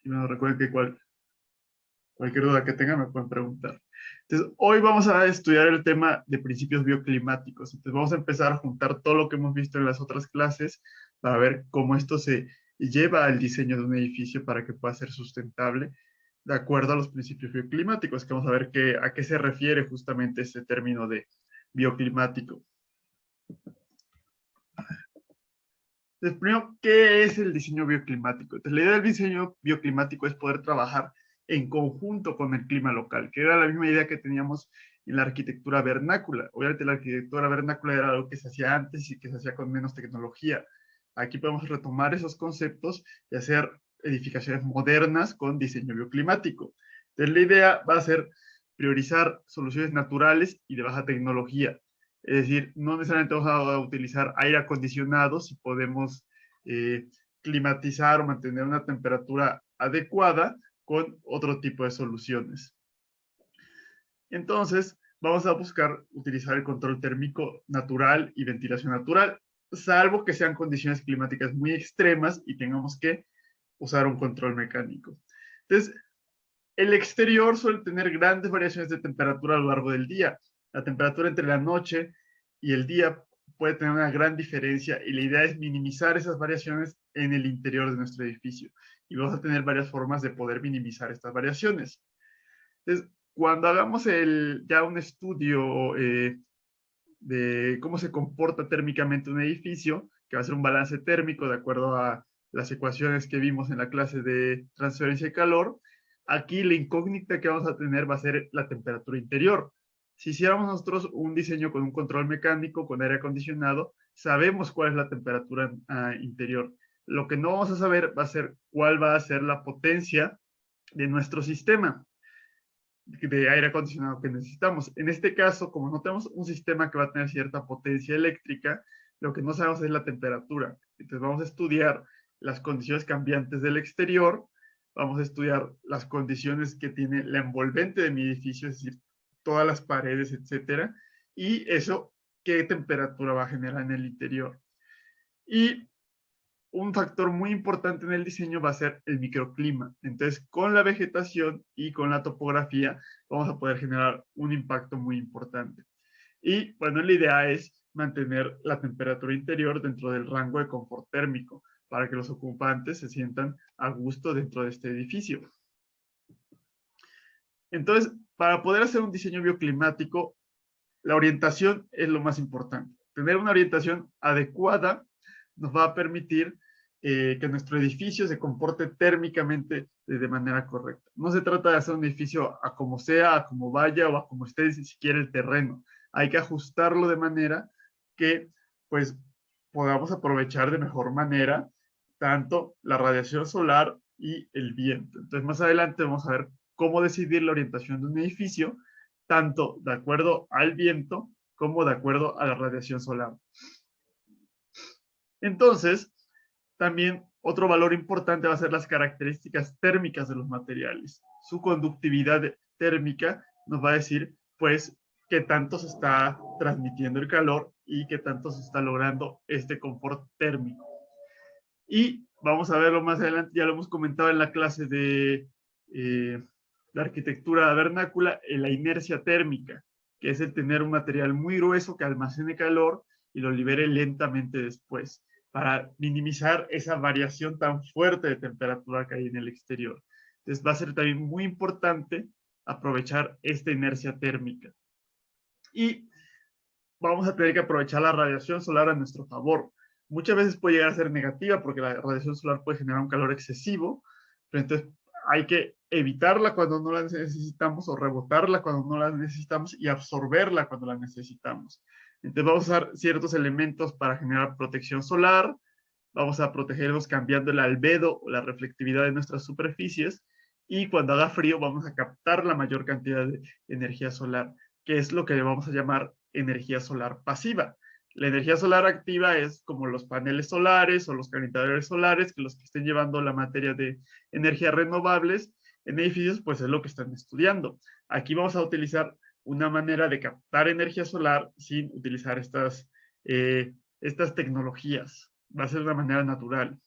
Y bueno, recuerden que cualquier duda que tengan me pueden preguntar. Entonces, hoy vamos a estudiar el tema de principios bioclimáticos. Entonces, vamos a empezar a juntar todo lo que hemos visto en las otras clases para ver cómo esto se lleva al diseño de un edificio para que pueda ser sustentable de acuerdo a los principios bioclimáticos, que vamos a ver a qué se refiere justamente este término de bioclimático. Entonces, primero, ¿qué es el diseño bioclimático? Entonces, la idea del diseño bioclimático es poder trabajar en conjunto con el clima local, que era la misma idea que teníamos en la arquitectura vernácula. Obviamente la arquitectura vernácula era algo que se hacía antes y que se hacía con menos tecnología. Aquí podemos retomar esos conceptos y hacer edificaciones modernas con diseño bioclimático. Entonces, la idea va a ser priorizar soluciones naturales y de baja tecnología. Es decir, no necesariamente vamos a utilizar aire acondicionado si podemos climatizar o mantener una temperatura adecuada con otro tipo de soluciones. Entonces, vamos a buscar utilizar el control térmico natural y ventilación natural, salvo que sean condiciones climáticas muy extremas y tengamos que usar un control mecánico. Entonces, el exterior suele tener grandes variaciones de temperatura a lo largo del día. La temperatura entre la noche y el día puede tener una gran diferencia y la idea es minimizar esas variaciones en el interior de nuestro edificio. Y vamos a tener varias formas de poder minimizar estas variaciones. Entonces, cuando hagamos ya un estudio de cómo se comporta térmicamente un edificio, que va a ser un balance térmico de acuerdo a las ecuaciones que vimos en la clase de transferencia de calor, aquí la incógnita que vamos a tener va a ser la temperatura interior. Si hiciéramos nosotros un diseño con un control mecánico, con aire acondicionado, sabemos cuál es la temperatura interior. Lo que no vamos a saber va a ser cuál va a ser la potencia de nuestro sistema de aire acondicionado que necesitamos. En este caso, como no tenemos un sistema que va a tener cierta potencia eléctrica, lo que no sabemos es la temperatura. Entonces vamos a estudiar las condiciones cambiantes del exterior, vamos a estudiar las condiciones que tiene la envolvente de mi edificio, es decir, todas las paredes, etcétera, y eso, qué temperatura va a generar en el interior. Y un factor muy importante en el diseño va a ser el microclima. Entonces, con la vegetación y con la topografía vamos a poder generar un impacto muy importante. Y bueno, la idea es mantener la temperatura interior dentro del rango de confort térmico para que los ocupantes se sientan a gusto dentro de este edificio. Entonces, para poder hacer un diseño bioclimático, la orientación es lo más importante. Tener una orientación adecuada nos va a permitir que nuestro edificio se comporte térmicamente de manera correcta. No se trata de hacer un edificio a como sea, a como vaya o a como esté ni siquiera el terreno. Hay que ajustarlo de manera que pues podamos aprovechar de mejor manera tanto la radiación solar y el viento. Entonces más adelante vamos a ver cómo decidir la orientación de un edificio tanto de acuerdo al viento como de acuerdo a la radiación solar. Entonces, también otro valor importante va a ser las características térmicas de los materiales. Su conductividad térmica nos va a decir, pues, qué tanto se está transmitiendo el calor y qué tanto se está logrando este confort térmico. Y vamos a verlo más adelante, ya lo hemos comentado en la clase de la arquitectura vernácula, la inercia térmica, que es el tener un material muy grueso que almacene calor y lo libere lentamente después, para minimizar esa variación tan fuerte de temperatura que hay en el exterior. Entonces va a ser también muy importante aprovechar esta inercia térmica. Y vamos a tener que aprovechar la radiación solar a nuestro favor. Muchas veces puede llegar a ser negativa porque la radiación solar puede generar un calor excesivo, pero entonces hay que evitarla cuando no la necesitamos o rebotarla cuando no la necesitamos y absorberla cuando la necesitamos. Entonces vamos a usar ciertos elementos para generar protección solar, vamos a protegernos cambiando el albedo o la reflectividad de nuestras superficies y cuando haga frío vamos a captar la mayor cantidad de energía solar, que es lo que vamos a llamar energía solar pasiva. La energía solar activa es como los paneles solares o los calentadores solares, que los que estén llevando la materia de energías renovables en edificios, pues es lo que están estudiando. Aquí vamos a utilizar una manera de captar energía solar sin utilizar estas tecnologías. Va a ser de una manera natural.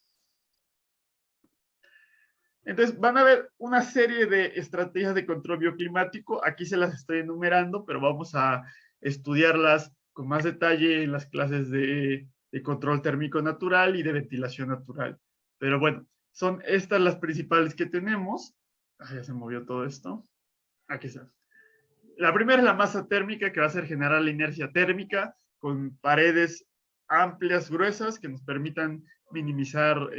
Entonces, van a ver una serie de estrategias de control bioclimático. Aquí se las estoy enumerando, pero vamos a estudiarlas con más detalle en las clases de control térmico natural y de ventilación natural. Pero bueno, son estas las principales que tenemos. Ya se movió todo esto. Aquí está. La primera es la masa térmica, que va a ser generar la inercia térmica con paredes amplias, gruesas, que nos permitan minimizar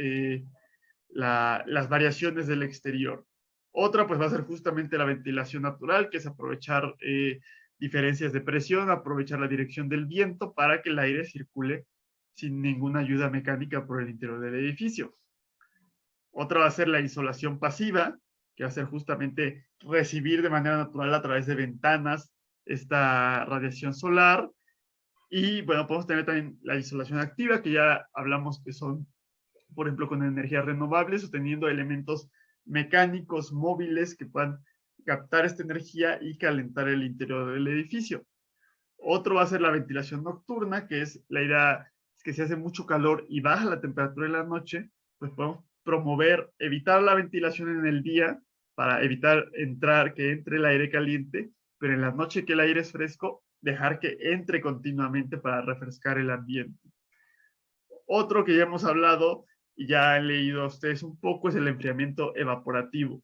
las variaciones del exterior. Otra pues va a ser justamente la ventilación natural, que es aprovechar diferencias de presión, aprovechar la dirección del viento para que el aire circule sin ninguna ayuda mecánica por el interior del edificio. Otra va a ser la insolación pasiva, que va a ser justamente recibir de manera natural a través de ventanas esta radiación solar. Y bueno, podemos tener también la insolación activa, que ya hablamos que son, por ejemplo, con energías renovables o teniendo elementos mecánicos móviles que puedan captar esta energía y calentar el interior del edificio. Otro va a ser la ventilación nocturna, que es la idea es que si hace mucho calor y baja la temperatura en la noche, pues podemos promover, evitar la ventilación en el día para evitar que entre el aire caliente, pero en la noche que el aire es fresco, dejar que entre continuamente para refrescar el ambiente. Otro que ya hemos hablado y ya han leído a ustedes un poco es el enfriamiento evaporativo.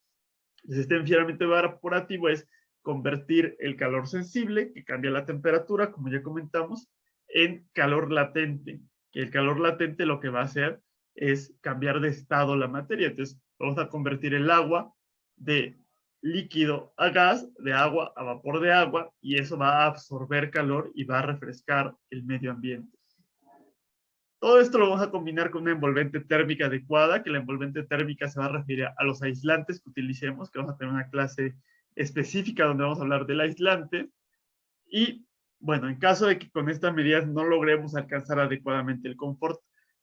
Entonces, este enfriamiento evaporativo es convertir el calor sensible, que cambia la temperatura, como ya comentamos, en calor latente, que el calor latente lo que va a hacer es cambiar de estado la materia. Entonces, vamos a convertir el agua de líquido a gas, de agua a vapor de agua, y eso va a absorber calor y va a refrescar el medio ambiente. Todo esto lo vamos a combinar con una envolvente térmica adecuada, que la envolvente térmica se va a referir a los aislantes que utilicemos, que vamos a tener una clase específica donde vamos a hablar del aislante. Y bueno, en caso de que con estas medidas no logremos alcanzar adecuadamente el confort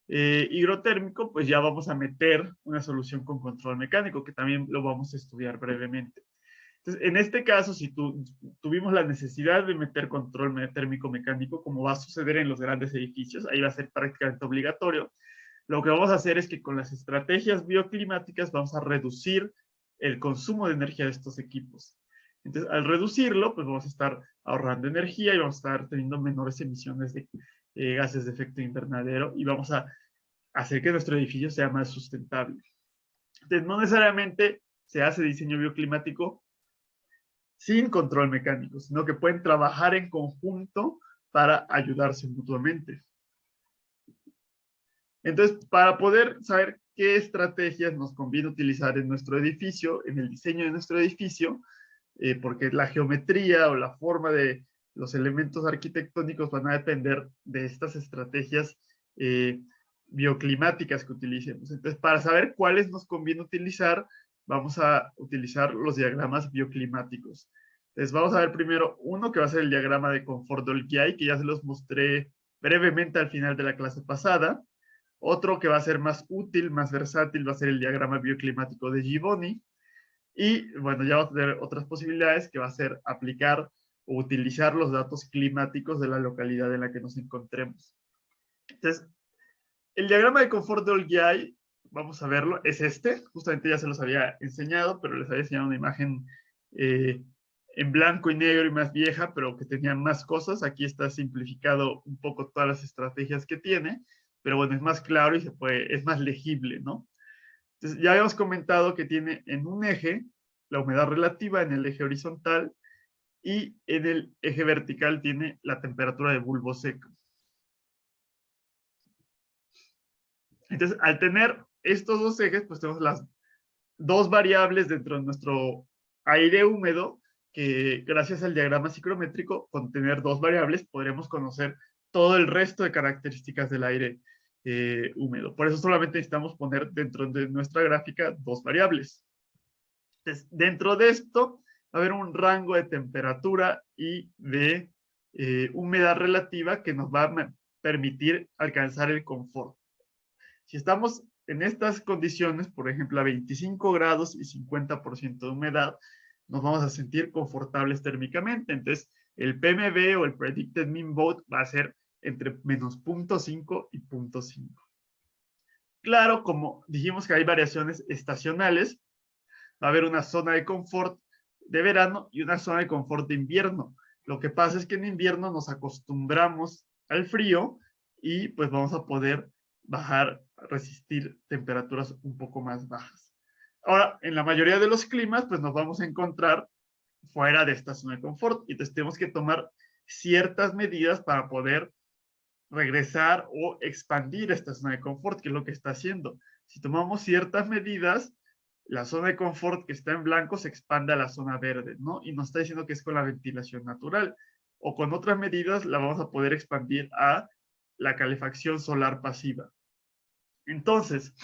hidrotérmico, pues ya vamos a meter una solución con control mecánico, que también lo vamos a estudiar brevemente. Entonces, en este caso, si tuvimos la necesidad de meter control térmico mecánico, como va a suceder en los grandes edificios, ahí va a ser prácticamente obligatorio, lo que vamos a hacer es que con las estrategias bioclimáticas vamos a reducir el consumo de energía de estos equipos. Entonces, al reducirlo, pues vamos a estar ahorrando energía y vamos a estar teniendo menores emisiones de gases de efecto invernadero y vamos a hacer que nuestro edificio sea más sustentable. Entonces, no necesariamente se hace diseño bioclimático sin control mecánico, sino que pueden trabajar en conjunto para ayudarse mutuamente. Entonces, para poder saber qué estrategias nos conviene utilizar en nuestro edificio, en el diseño de nuestro edificio, porque la geometría o la forma de los elementos arquitectónicos van a depender de estas estrategias bioclimáticas que utilicemos. Entonces, para saber cuáles nos conviene utilizar, vamos a utilizar los diagramas bioclimáticos. Entonces, vamos a ver primero uno que va a ser el diagrama de confort de Olgiay, que ya se los mostré brevemente al final de la clase pasada. Otro que va a ser más útil, más versátil, va a ser el diagrama bioclimático de Givoni. Y bueno, ya vamos a tener otras posibilidades que va a ser aplicar o utilizar los datos climáticos de la localidad en la que nos encontremos. Entonces, el diagrama de confort de Olgiay, vamos a verlo, es este. Justamente ya se los había enseñado, pero les había enseñado una imagen en blanco y negro y más vieja, pero que tenía más cosas. Aquí está simplificado un poco todas las estrategias que tiene, pero bueno, es más claro y es más legible, ¿no? Entonces, ya habíamos comentado que tiene en un eje la humedad relativa, en el eje horizontal, y en el eje vertical tiene la temperatura de bulbo seco. Entonces, al tener estos dos ejes, pues tenemos las dos variables dentro de nuestro aire húmedo, que gracias al diagrama ciclométrico, con tener dos variables, podremos conocer todo el resto de características del aire húmedo. Por eso solamente necesitamos poner dentro de nuestra gráfica dos variables. Entonces, dentro de esto va a haber un rango de temperatura y de humedad relativa que nos va a permitir alcanzar el confort. Si estamos en estas condiciones, por ejemplo, a 25 grados y 50% de humedad, nos vamos a sentir confortables térmicamente. Entonces, el PMV o el Predicted Mean Vote va a ser entre menos 0.5 y 0.5. Claro, como dijimos que hay variaciones estacionales, va a haber una zona de confort de verano y una zona de confort de invierno. Lo que pasa es que en invierno nos acostumbramos al frío y pues vamos a poder resistir temperaturas un poco más bajas. Ahora, en la mayoría de los climas, pues nos vamos a encontrar fuera de esta zona de confort y entonces tenemos que tomar ciertas medidas para poder regresar o expandir esta zona de confort, que es lo que está haciendo. Si tomamos ciertas medidas, la zona de confort que está en blanco se expande a la zona verde, ¿no? Y nos está diciendo que es con la ventilación natural. O con otras medidas la vamos a poder expandir a la calefacción solar pasiva. Entonces,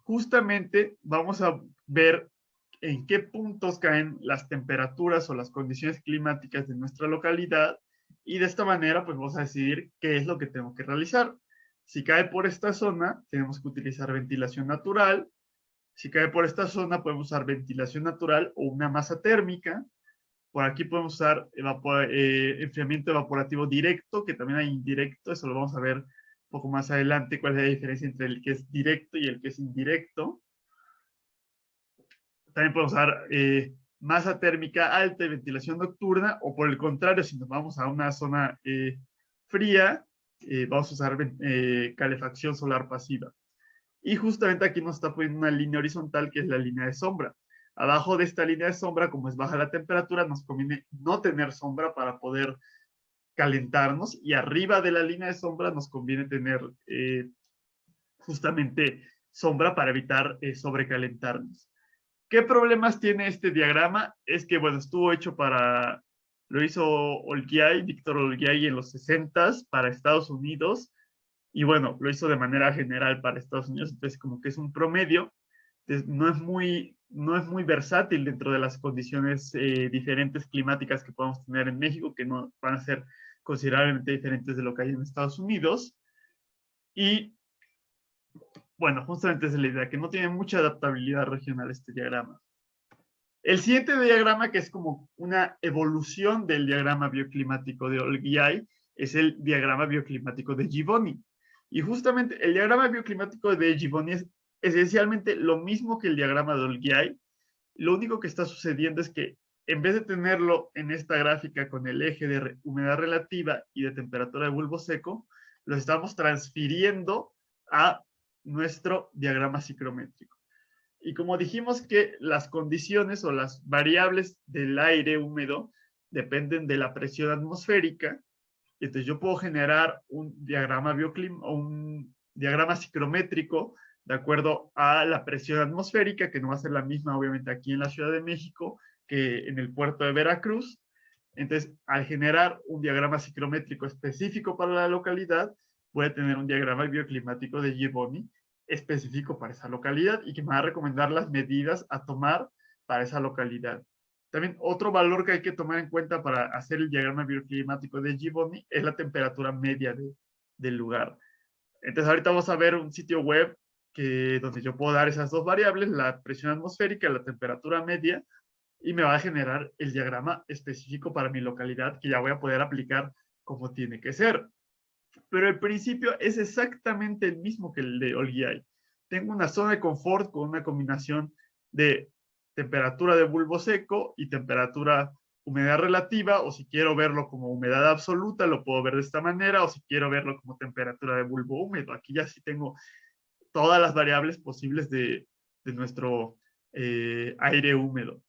justamente vamos a ver en qué puntos caen las temperaturas o las condiciones climáticas de nuestra localidad y de esta manera pues vamos a decidir qué es lo que tenemos que realizar. Si cae por esta zona, tenemos que utilizar ventilación natural. Si cae por esta zona, podemos usar ventilación natural o una masa térmica. Por aquí podemos usar enfriamiento evaporativo directo, que también hay indirecto, eso lo vamos a ver un poco más adelante, cuál es la diferencia entre el que es directo y el que es indirecto. También podemos usar masa térmica alta y ventilación nocturna, o por el contrario, si nos vamos a una zona fría, vamos a usar calefacción solar pasiva. Y justamente aquí nos está poniendo una línea horizontal que es la línea de sombra. Abajo de esta línea de sombra, como es baja la temperatura, nos conviene no tener sombra para poder calentarnos, y arriba de la línea de sombra nos conviene tener justamente sombra para evitar sobrecalentarnos. ¿Qué problemas tiene este diagrama? Es que, bueno, lo hizo Olgiay, Víctor Olgiay en los 60s para Estados Unidos, y bueno, lo hizo de manera general para Estados Unidos, entonces como que es un promedio, no es muy versátil dentro de las condiciones diferentes climáticas que podemos tener en México, que no van a ser considerablemente diferentes de lo que hay en Estados Unidos. Y bueno, justamente esa es la idea, que no tiene mucha adaptabilidad regional este diagrama. El siguiente diagrama, que es como una evolución del diagrama bioclimático de Olgiay, es el diagrama bioclimático de Givoni. Y justamente el diagrama bioclimático de Givoni es esencialmente lo mismo que el diagrama de Olgiay. Lo único que está sucediendo es que en vez de tenerlo en esta gráfica con el eje de humedad relativa y de temperatura de bulbo seco, lo estamos transfiriendo a nuestro diagrama ciclométrico. Y como dijimos que las condiciones o las variables del aire húmedo dependen de la presión atmosférica, entonces yo puedo generar un diagrama un diagrama ciclométrico de acuerdo a la presión atmosférica, que no va a ser la misma obviamente aquí en la Ciudad de México que en el puerto de Veracruz. Entonces, al generar un diagrama ciclométrico específico para la localidad, voy a tener un diagrama bioclimático de Gibboni específico para esa localidad y que me va a recomendar las medidas a tomar para esa localidad. También otro valor que hay que tomar en cuenta para hacer el diagrama bioclimático de Gibboni es la temperatura media del lugar. Entonces ahorita vamos a ver un sitio web donde yo puedo dar esas dos variables, la presión atmosférica y la temperatura media, y me va a generar el diagrama específico para mi localidad que ya voy a poder aplicar como tiene que ser. Pero el principio es exactamente el mismo que el de Olgiay. Tengo una zona de confort con una combinación de temperatura de bulbo seco y temperatura humedad relativa, o si quiero verlo como humedad absoluta, lo puedo ver de esta manera, o si quiero verlo como temperatura de bulbo húmedo. Aquí ya sí tengo todas las variables posibles de nuestro aire húmedo.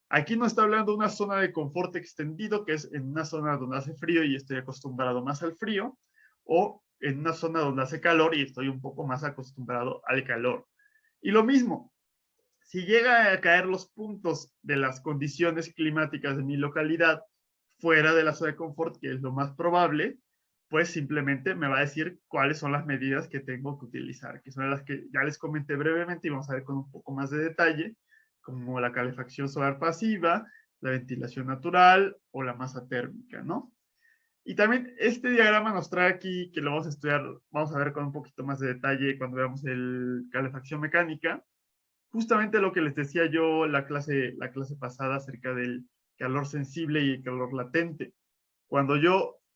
Aquí no está hablando de una zona de confort extendido, que es en una zona donde hace frío y estoy acostumbrado más al frío, o en una zona donde hace calor y estoy un poco más acostumbrado al calor. Y lo mismo, si llega a caer los puntos de las condiciones climáticas de mi localidad fuera de la zona de confort, que es lo más probable, pues simplemente me va a decir cuáles son las medidas que tengo que utilizar, que son las que ya les comenté brevemente y vamos a ver con un poco más de detalle, como la calefacción solar pasiva, la ventilación natural o la masa térmica, ¿no? Y también este diagrama nos trae aquí, que lo vamos a estudiar, vamos a ver con un poquito más de detalle cuando veamos el calefacción mecánica, justamente lo que les decía yo la clase pasada acerca del calor sensible y el calor latente. Cuando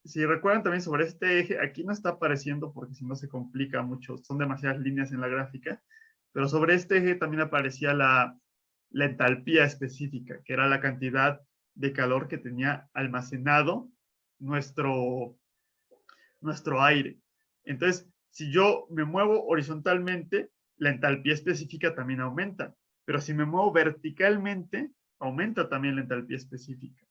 si recuerdan también sobre este eje, aquí no está apareciendo porque si no se complica mucho, son demasiadas líneas en la gráfica, pero sobre este eje también aparecía la entalpía específica, que era la cantidad de calor que tenía almacenado nuestro aire. Entonces, si yo me muevo horizontalmente, la entalpía específica también aumenta, pero si me muevo verticalmente, aumenta también la entalpía específica.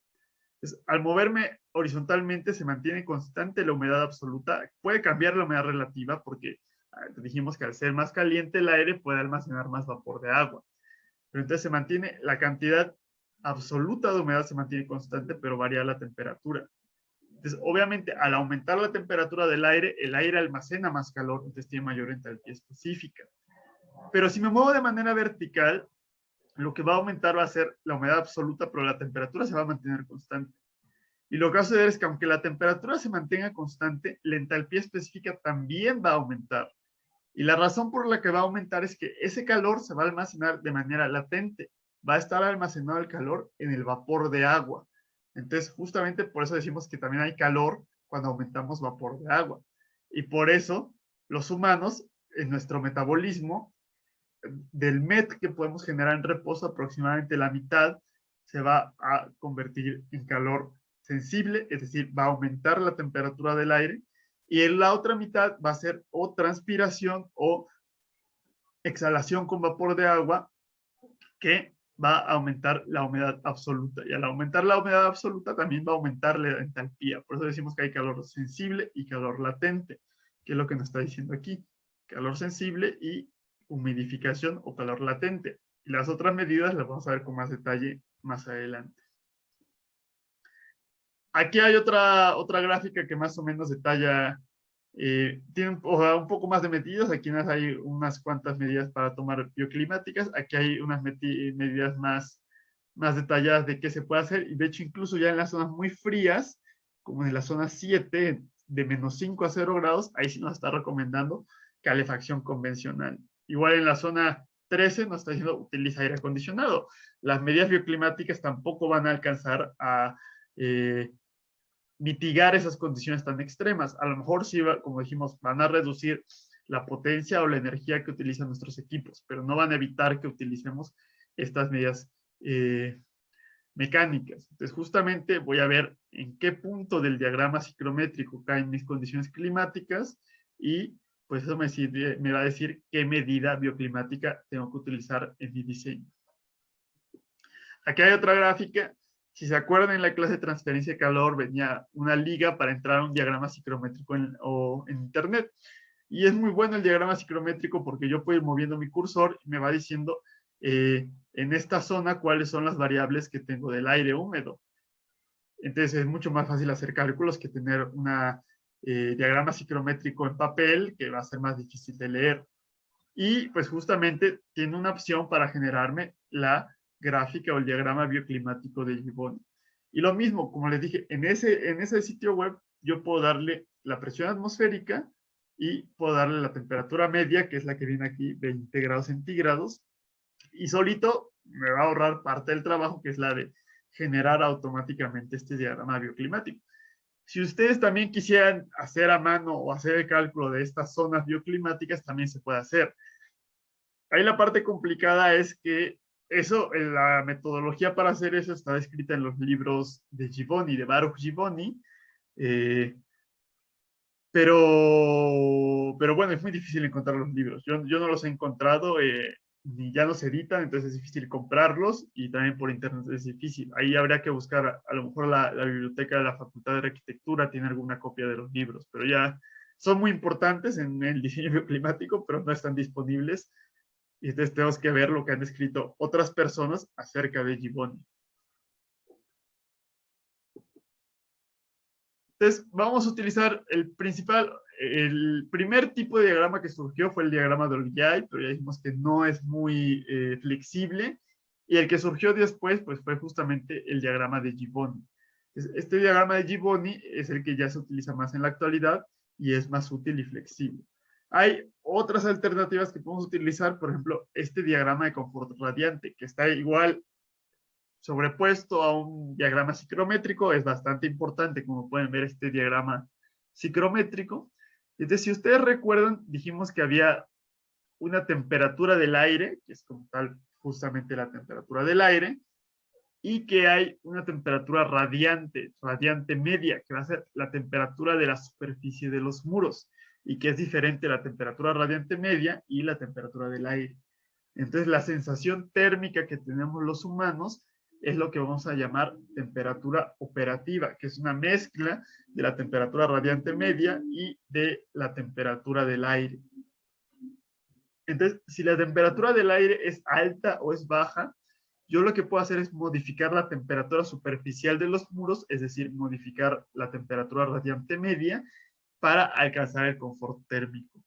Entonces, al moverme horizontalmente se mantiene constante la humedad absoluta, puede cambiar la humedad relativa porque dijimos que al ser más caliente el aire puede almacenar más vapor de agua, pero entonces se mantiene la cantidad absoluta de humedad, se mantiene constante, pero varía la temperatura. Entonces, obviamente, al aumentar la temperatura del aire, el aire almacena más calor, entonces tiene mayor entalpía específica. Pero si me muevo de manera vertical, lo que va a aumentar va a ser la humedad absoluta, pero la temperatura se va a mantener constante. Y lo que va a suceder es que aunque la temperatura se mantenga constante, la entalpía específica también va a aumentar. Y la razón por la que va a aumentar es que ese calor se va a almacenar de manera latente. Va a estar almacenado el calor en el vapor de agua. Entonces, justamente por eso decimos que también hay calor cuando aumentamos vapor de agua. Y por eso los humanos, en nuestro metabolismo, del MET que podemos generar en reposo, aproximadamente la mitad se va a convertir en calor sensible, es decir, va a aumentar la temperatura del aire, y en la otra mitad va a ser o transpiración o exhalación con vapor de agua, que va a aumentar la humedad absoluta. Y al aumentar la humedad absoluta también va a aumentar la entalpía. Por eso decimos que hay calor sensible y calor latente, que es lo que nos está diciendo aquí. Calor sensible y humidificación o calor latente. Y las otras medidas las vamos a ver con más detalle más adelante. Aquí hay otra gráfica que más o menos detalla, tiene un poco más de medidas. Aquí hay unas cuantas medidas para tomar bioclimáticas. Aquí hay unas medidas más detalladas de qué se puede hacer. Y de hecho, incluso ya en las zonas muy frías, como en la zona 7, de menos 5 a 0 grados, ahí sí nos está recomendando calefacción convencional. Igual en la zona 13 nos está diciendo utiliza aire acondicionado. Las medidas bioclimáticas tampoco van a alcanzar a mitigar esas condiciones tan extremas. A lo mejor sí, como dijimos, van a reducir la potencia o la energía que utilizan nuestros equipos, pero no van a evitar que utilicemos estas medidas mecánicas. Entonces, justamente voy a ver en qué punto del diagrama ciclométrico caen mis condiciones climáticas y pues eso me va a decir qué medida bioclimática tengo que utilizar en mi diseño. Aquí hay otra gráfica. Si se acuerdan, en la clase de transferencia de calor venía una liga para entrar a un diagrama ciclométrico en Internet. Y es muy bueno el diagrama ciclométrico porque yo puedo ir moviendo mi cursor y me va diciendo en esta zona cuáles son las variables que tengo del aire húmedo. Entonces es mucho más fácil hacer cálculos que tener un diagrama ciclométrico en papel, que va a ser más difícil de leer. Y pues justamente tiene una opción para generarme la gráfica o el diagrama bioclimático de Gibboni. Y lo mismo, como les dije, en ese sitio web yo puedo darle la presión atmosférica y puedo darle la temperatura media, que es la que viene aquí, 20 grados centígrados, y solito me va a ahorrar parte del trabajo, que es la de generar automáticamente este diagrama bioclimático. Si ustedes también quisieran hacer a mano o hacer el cálculo de estas zonas bioclimáticas, también se puede hacer. Ahí la parte complicada es que eso, la metodología para hacer eso está descrita en los libros de Gibboni, de Baruch Gibboni, pero bueno, es muy difícil encontrar los libros. Yo no los he encontrado, ni ya no se editan, entonces es difícil comprarlos y también por internet es difícil. Ahí habría que buscar, a lo mejor la biblioteca de la Facultad de Arquitectura tiene alguna copia de los libros, pero ya son muy importantes en el diseño bioclimático, pero no están disponibles. Y entonces tenemos que ver lo que han escrito otras personas acerca de Gibboni. Entonces, vamos a utilizar el primer tipo de diagrama que surgió fue el diagrama de Olgiay, pero ya dijimos que no es muy flexible. Y el que surgió después, pues fue justamente el diagrama de Gibboni. Este diagrama de Gibboni es el que ya se utiliza más en la actualidad y es más útil y flexible. Hay otras alternativas que podemos utilizar, por ejemplo, este diagrama de confort radiante, que está igual sobrepuesto a un diagrama ciclométrico. Es bastante importante, como pueden ver, este diagrama ciclométrico. Entonces, si ustedes recuerdan, dijimos que había una temperatura del aire, que es como tal justamente la temperatura del aire, y que hay una temperatura radiante media, que va a ser la temperatura de la superficie de los muros, y que es diferente la temperatura radiante media y la temperatura del aire. Entonces, la sensación térmica que tenemos los humanos es lo que vamos a llamar temperatura operativa, que es una mezcla de la temperatura radiante media y de la temperatura del aire. Entonces, si la temperatura del aire es alta o es baja, yo lo que puedo hacer es modificar la temperatura superficial de los muros, es decir, modificar la temperatura radiante media para alcanzar el confort térmico.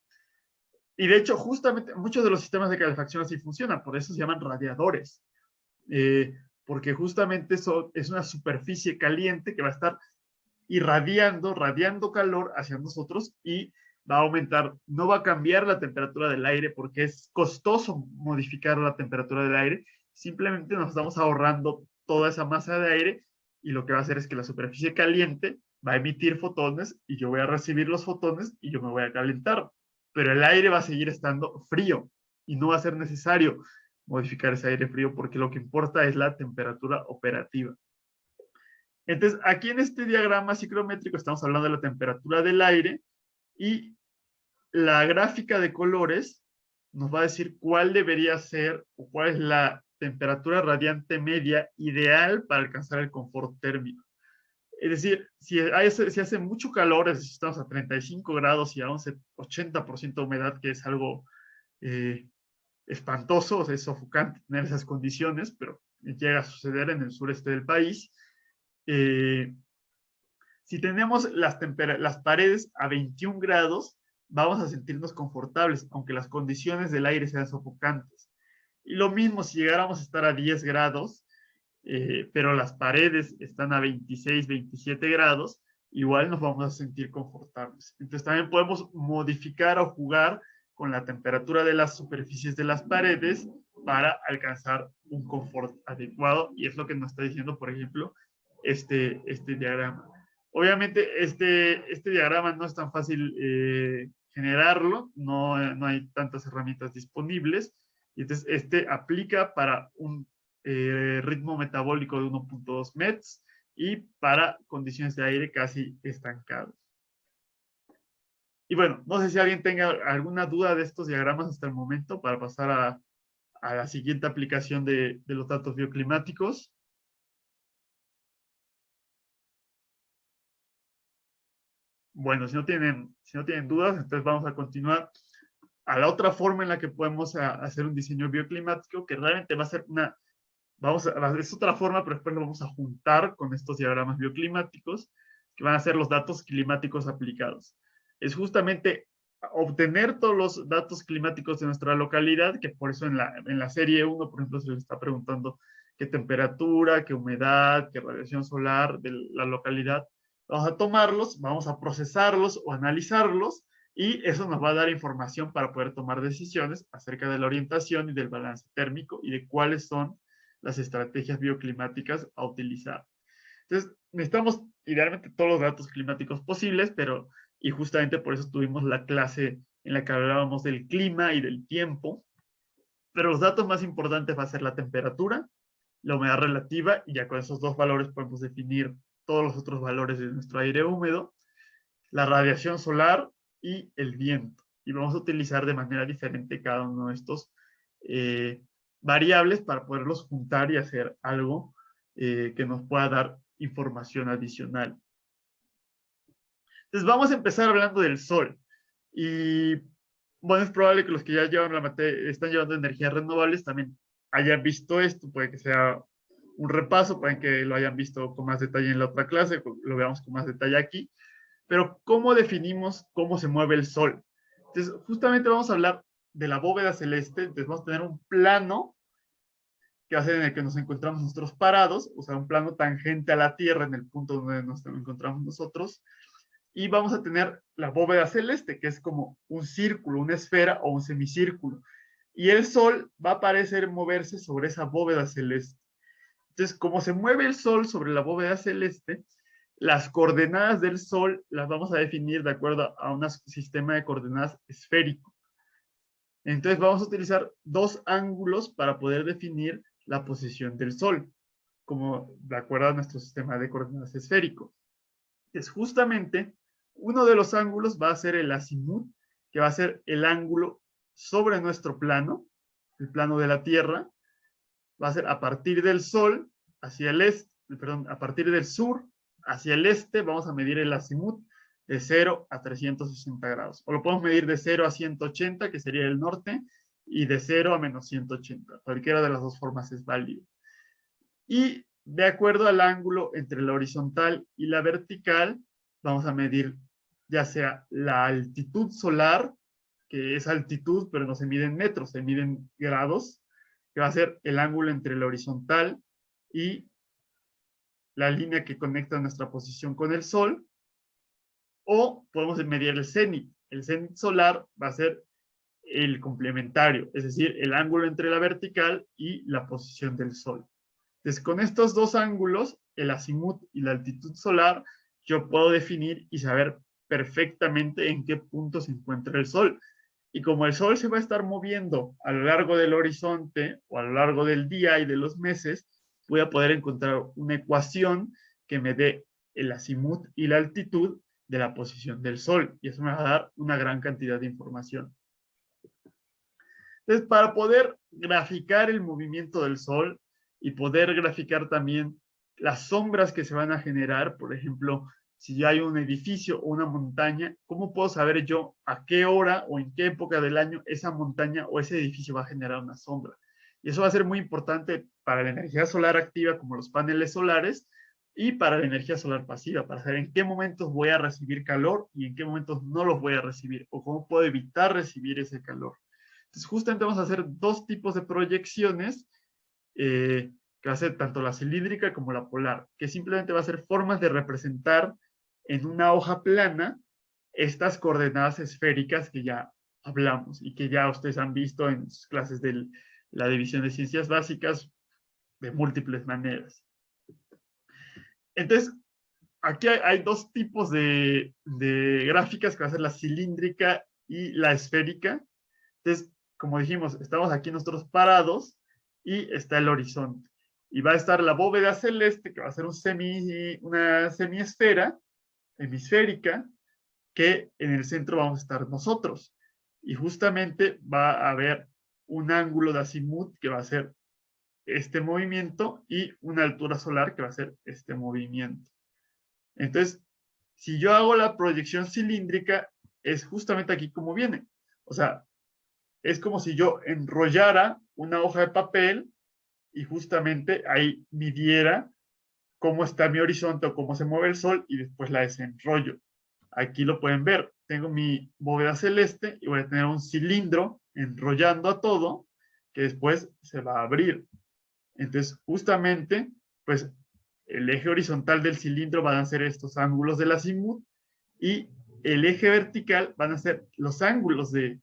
Y de hecho, justamente muchos de los sistemas de calefacción así funcionan, por eso se llaman radiadores, porque justamente eso es una superficie caliente que va a estar radiando calor hacia nosotros y va a aumentar, no va a cambiar la temperatura del aire porque es costoso modificar la temperatura del aire, simplemente nos estamos ahorrando toda esa masa de aire y lo que va a hacer es que la superficie caliente va a emitir fotones y yo voy a recibir los fotones y yo me voy a calentar, pero el aire va a seguir estando frío y no va a ser necesario modificar ese aire frío porque lo que importa es la temperatura operativa. Entonces, aquí en este diagrama ciclométrico estamos hablando de la temperatura del aire y la gráfica de colores nos va a decir cuál debería ser o cuál es la temperatura radiante media ideal para alcanzar el confort térmico. Es decir, si hace mucho calor, es decir, estamos a 35 grados y a 80% de humedad, que es algo espantoso, o sea, es sofocante tener esas condiciones, pero llega a suceder en el sureste del país. Si tenemos las paredes a 21 grados, vamos a sentirnos confortables, aunque las condiciones del aire sean sofocantes. Y lo mismo si llegáramos a estar a 10 grados, pero las paredes están a 26, 27 grados, igual nos vamos a sentir confortables. Entonces también podemos modificar o jugar con la temperatura de las superficies de las paredes para alcanzar un confort adecuado, y es lo que nos está diciendo, por ejemplo, este diagrama. Obviamente, este diagrama no es tan fácil generarlo, no hay tantas herramientas disponibles, y entonces aplica para un ritmo metabólico de 1.2 METs y para condiciones de aire casi estancados. Y bueno, no sé si alguien tenga alguna duda de estos diagramas hasta el momento para pasar a la siguiente aplicación de los datos bioclimáticos. Bueno, si no tienen dudas, entonces vamos a continuar a la otra forma en la que podemos hacer un diseño bioclimático, que realmente va a ser es otra forma, pero después lo vamos a juntar con estos diagramas bioclimáticos, que van a ser los datos climáticos aplicados. Es justamente obtener todos los datos climáticos de nuestra localidad, que por eso en la serie 1, por ejemplo, se les está preguntando qué temperatura, qué humedad, qué radiación solar de la localidad. Vamos a tomarlos, vamos a procesarlos o analizarlos, y eso nos va a dar información para poder tomar decisiones acerca de la orientación y del balance térmico y de cuáles son las estrategias bioclimáticas a utilizar. Entonces, necesitamos idealmente todos los datos climáticos posibles, y justamente por eso tuvimos la clase en la que hablábamos del clima y del tiempo, pero los datos más importantes va a ser la temperatura, la humedad relativa, y ya con esos dos valores podemos definir todos los otros valores de nuestro aire húmedo, la radiación solar y el viento. Y vamos a utilizar de manera diferente cada uno de estos variables para poderlos juntar y hacer algo que nos pueda dar información adicional. Entonces vamos a empezar hablando del sol. Y bueno, es probable que los que ya llevan la materia, están llevando energías renovables también hayan visto esto, puede que sea un repaso, pueden que lo hayan visto con más detalle en la otra clase, lo veamos con más detalle aquí. Pero ¿cómo definimos cómo se mueve el sol? Entonces, justamente vamos a hablar de la bóveda celeste. Entonces vamos a tener un plano que va a ser en el que nos encontramos nosotros parados, o sea, un plano tangente a la Tierra en el punto donde nos encontramos nosotros, y vamos a tener la bóveda celeste, que es como un círculo, una esfera o un semicírculo, y el sol va a parecer moverse sobre esa bóveda celeste. Entonces, como se mueve el sol sobre la bóveda celeste, las coordenadas del sol las vamos a definir de acuerdo a un sistema de coordenadas esférico. Entonces vamos a utilizar dos ángulos para poder definir la posición del Sol, como de acuerdo a nuestro sistema de coordenadas esférico. Es justamente uno de los ángulos va a ser el azimut, que va a ser el ángulo sobre nuestro plano, el plano de la Tierra, va a ser a partir del Sol hacia el este, perdón, a partir del sur hacia el este, vamos a medir el azimut de 0 a 360 grados. O lo podemos medir de 0 a 180, que sería el norte, y de 0 a menos 180. Cualquiera de las dos formas es válido. Y de acuerdo al ángulo entre la horizontal y la vertical, vamos a medir ya sea la altitud solar, que es altitud, pero no se mide en metros, se mide en grados, que va a ser el ángulo entre la horizontal y la línea que conecta nuestra posición con el Sol, o podemos medir el cenit. El cenit solar va a ser el complementario, es decir, el ángulo entre la vertical y la posición del Sol. Entonces, con estos dos ángulos, el azimut y la altitud solar, yo puedo definir y saber perfectamente en qué punto se encuentra el Sol. Y como el Sol se va a estar moviendo a lo largo del horizonte o a lo largo del día y de los meses, voy a poder encontrar una ecuación que me dé el azimut y la altitud de la posición del Sol. Y eso me va a dar una gran cantidad de información. Entonces, para poder graficar el movimiento del Sol y poder graficar también las sombras que se van a generar, por ejemplo, si hay un edificio o una montaña, ¿cómo puedo saber yo a qué hora o en qué época del año esa montaña o ese edificio va a generar una sombra? Y eso va a ser muy importante para la energía solar activa, como los paneles solares, y para la energía solar pasiva, para saber en qué momentos voy a recibir calor y en qué momentos no los voy a recibir, o cómo puedo evitar recibir ese calor. Entonces, justamente vamos a hacer dos tipos de proyecciones, que va a ser tanto la cilíndrica como la polar, que simplemente va a ser formas de representar en una hoja plana estas coordenadas esféricas que ya hablamos y que ya ustedes han visto en sus clases de la división de ciencias básicas de múltiples maneras. Entonces, aquí hay dos tipos de gráficas, que va a ser la cilíndrica y la esférica. Entonces, como dijimos, estamos aquí nosotros parados y está el horizonte. Y va a estar la bóveda celeste, que va a ser una semiesfera hemisférica, que en el centro vamos a estar nosotros. Y justamente va a haber un ángulo de azimut, que va a ser este movimiento, y una altura solar, que va a ser este movimiento. Entonces, si yo hago la proyección cilíndrica, es justamente aquí como viene. O sea, es como si yo enrollara una hoja de papel y justamente ahí midiera cómo está mi horizonte o cómo se mueve el Sol y después la desenrollo. Aquí lo pueden ver. Tengo mi bóveda celeste y voy a tener un cilindro enrollando a todo que después se va a abrir. Entonces, justamente, pues el eje horizontal del cilindro van a ser estos ángulos del azimut y el eje vertical van a ser los ángulos de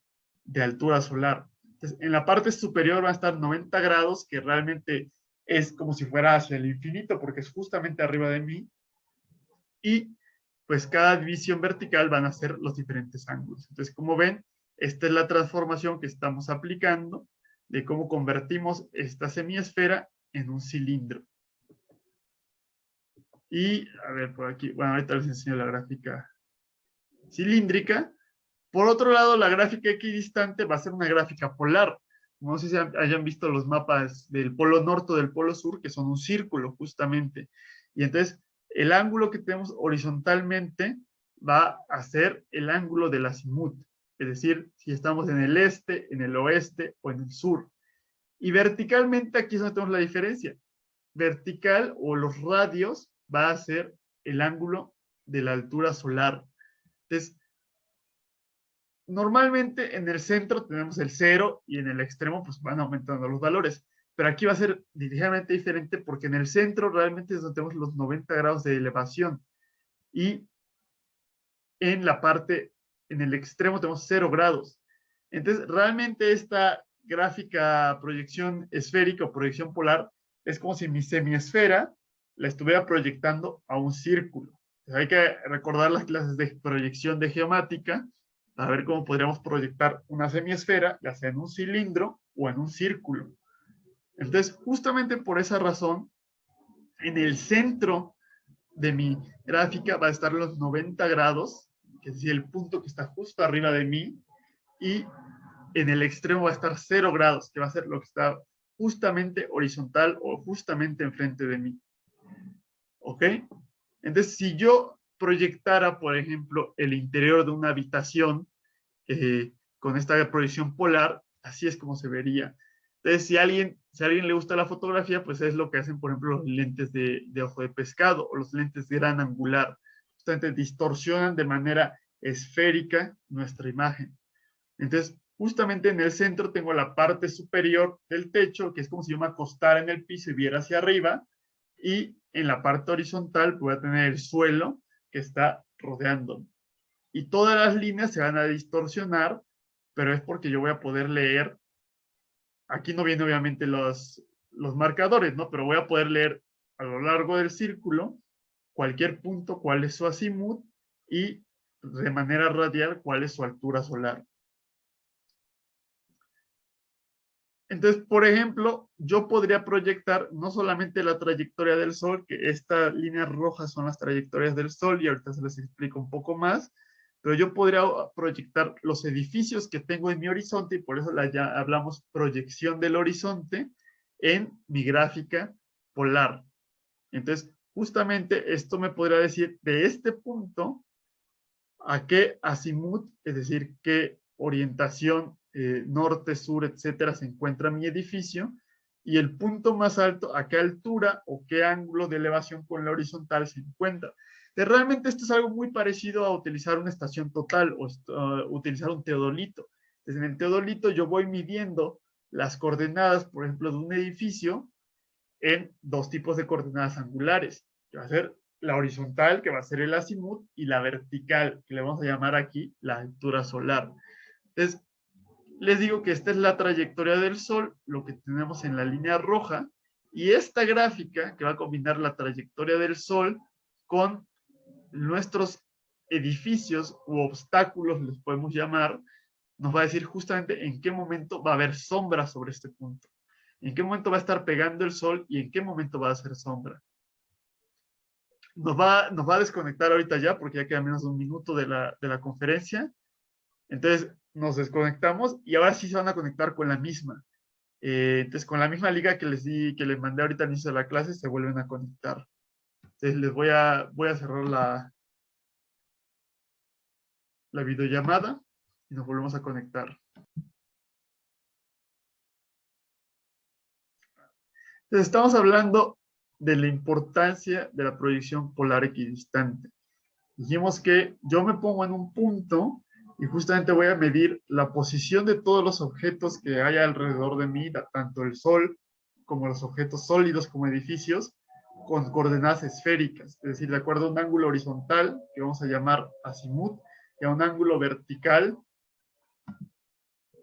altura solar. Entonces, en la parte superior van a estar 90 grados, que realmente es como si fuera hacia el infinito, porque es justamente arriba de mí. Y pues cada división vertical van a ser los diferentes ángulos. Entonces, como ven, esta es la transformación que estamos aplicando de cómo convertimos esta semiesfera en un cilindro. Y, a ver, por aquí, bueno, ahorita les enseño la gráfica cilíndrica. Por otro lado, la gráfica equidistante va a ser una gráfica polar. No sé si hayan visto los mapas del polo norte o del polo sur, que son un círculo justamente. Y entonces, el ángulo que tenemos horizontalmente va a ser el ángulo del azimut. Es decir, si estamos en el este, en el oeste o en el sur. Y verticalmente, aquí es donde tenemos la diferencia. Vertical o los radios va a ser el ángulo de la altura solar. Entonces, normalmente en el centro tenemos el 0 y en el extremo pues van aumentando los valores. Pero aquí va a ser ligeramente diferente porque en el centro realmente es donde tenemos los 90 grados de elevación. Y en la parte, en el extremo tenemos 0 grados. Entonces, realmente esta gráfica proyección esférica o proyección polar es como si mi semiesfera la estuviera proyectando a un círculo. Entonces, hay que recordar las clases de proyección de geomática, a ver cómo podríamos proyectar una semiesfera, ya sea en un cilindro o en un círculo. Entonces, justamente por esa razón, en el centro de mi gráfica va a estar los 90 grados, que es decir, el punto que está justo arriba de mí, y en el extremo va a estar 0 grados, que va a ser lo que está justamente horizontal o justamente enfrente de mí. ¿Ok? Entonces, si yo proyectara, por ejemplo, el interior de una habitación con esta proyección polar, así es como se vería. Entonces, si a alguien le gusta la fotografía, pues es lo que hacen, por ejemplo, los lentes de ojo de pescado o los lentes de gran angular. Justamente distorsionan de manera esférica nuestra imagen. Entonces, justamente en el centro tengo la parte superior del techo, que es como si yo me acostara en el piso y viera hacia arriba, y en la parte horizontal voy a tener el suelo que está rodeando. Y todas las líneas se van a distorsionar, pero es porque yo voy a poder leer, aquí no vienen obviamente los marcadores, ¿no? Pero voy a poder leer a lo largo del círculo cualquier punto, cuál es su azimut y de manera radial cuál es su altura solar. Entonces, por ejemplo, yo podría proyectar no solamente la trayectoria del Sol, que estas líneas rojas son las trayectorias del Sol, y ahorita se les explico un poco más, pero yo podría proyectar los edificios que tengo en mi horizonte, y por eso ya hablamos proyección del horizonte en mi gráfica polar. Entonces, justamente esto me podría decir de este punto a qué azimut, es decir, qué orientación norte, sur, etcétera, se encuentra mi edificio, y el punto más alto, a qué altura o qué ángulo de elevación con la horizontal se encuentra. Realmente esto es algo muy parecido a utilizar una estación total o utilizar un teodolito. Desde el teodolito yo voy midiendo las coordenadas, por ejemplo, de un edificio en dos tipos de coordenadas angulares, que va a ser la horizontal, que va a ser el azimut, y la vertical, que le vamos a llamar aquí la altura solar. Entonces, les digo que esta es la trayectoria del Sol, lo que tenemos en la línea roja, y esta gráfica, que va a combinar la trayectoria del Sol con nuestros edificios u obstáculos, les podemos llamar, nos va a decir justamente en qué momento va a haber sombra sobre este punto, en qué momento va a estar pegando el Sol y en qué momento va a hacer sombra. Nos va a desconectar ahorita ya, porque ya queda menos de un minuto de la conferencia. Entonces, nos desconectamos y ahora sí se van a conectar con la misma. Entonces, con la misma liga que que les mandé ahorita al inicio de la clase, se vuelven a conectar. Entonces, voy a cerrar la videollamada y nos volvemos a conectar. Entonces, estamos hablando de la importancia de la proyección polar equidistante. Dijimos que yo me pongo en un punto y justamente voy a medir la posición de todos los objetos que hay alrededor de mí, tanto el Sol como los objetos sólidos como edificios, con coordenadas esféricas, es decir, de acuerdo a un ángulo horizontal, que vamos a llamar azimut, y a un ángulo vertical,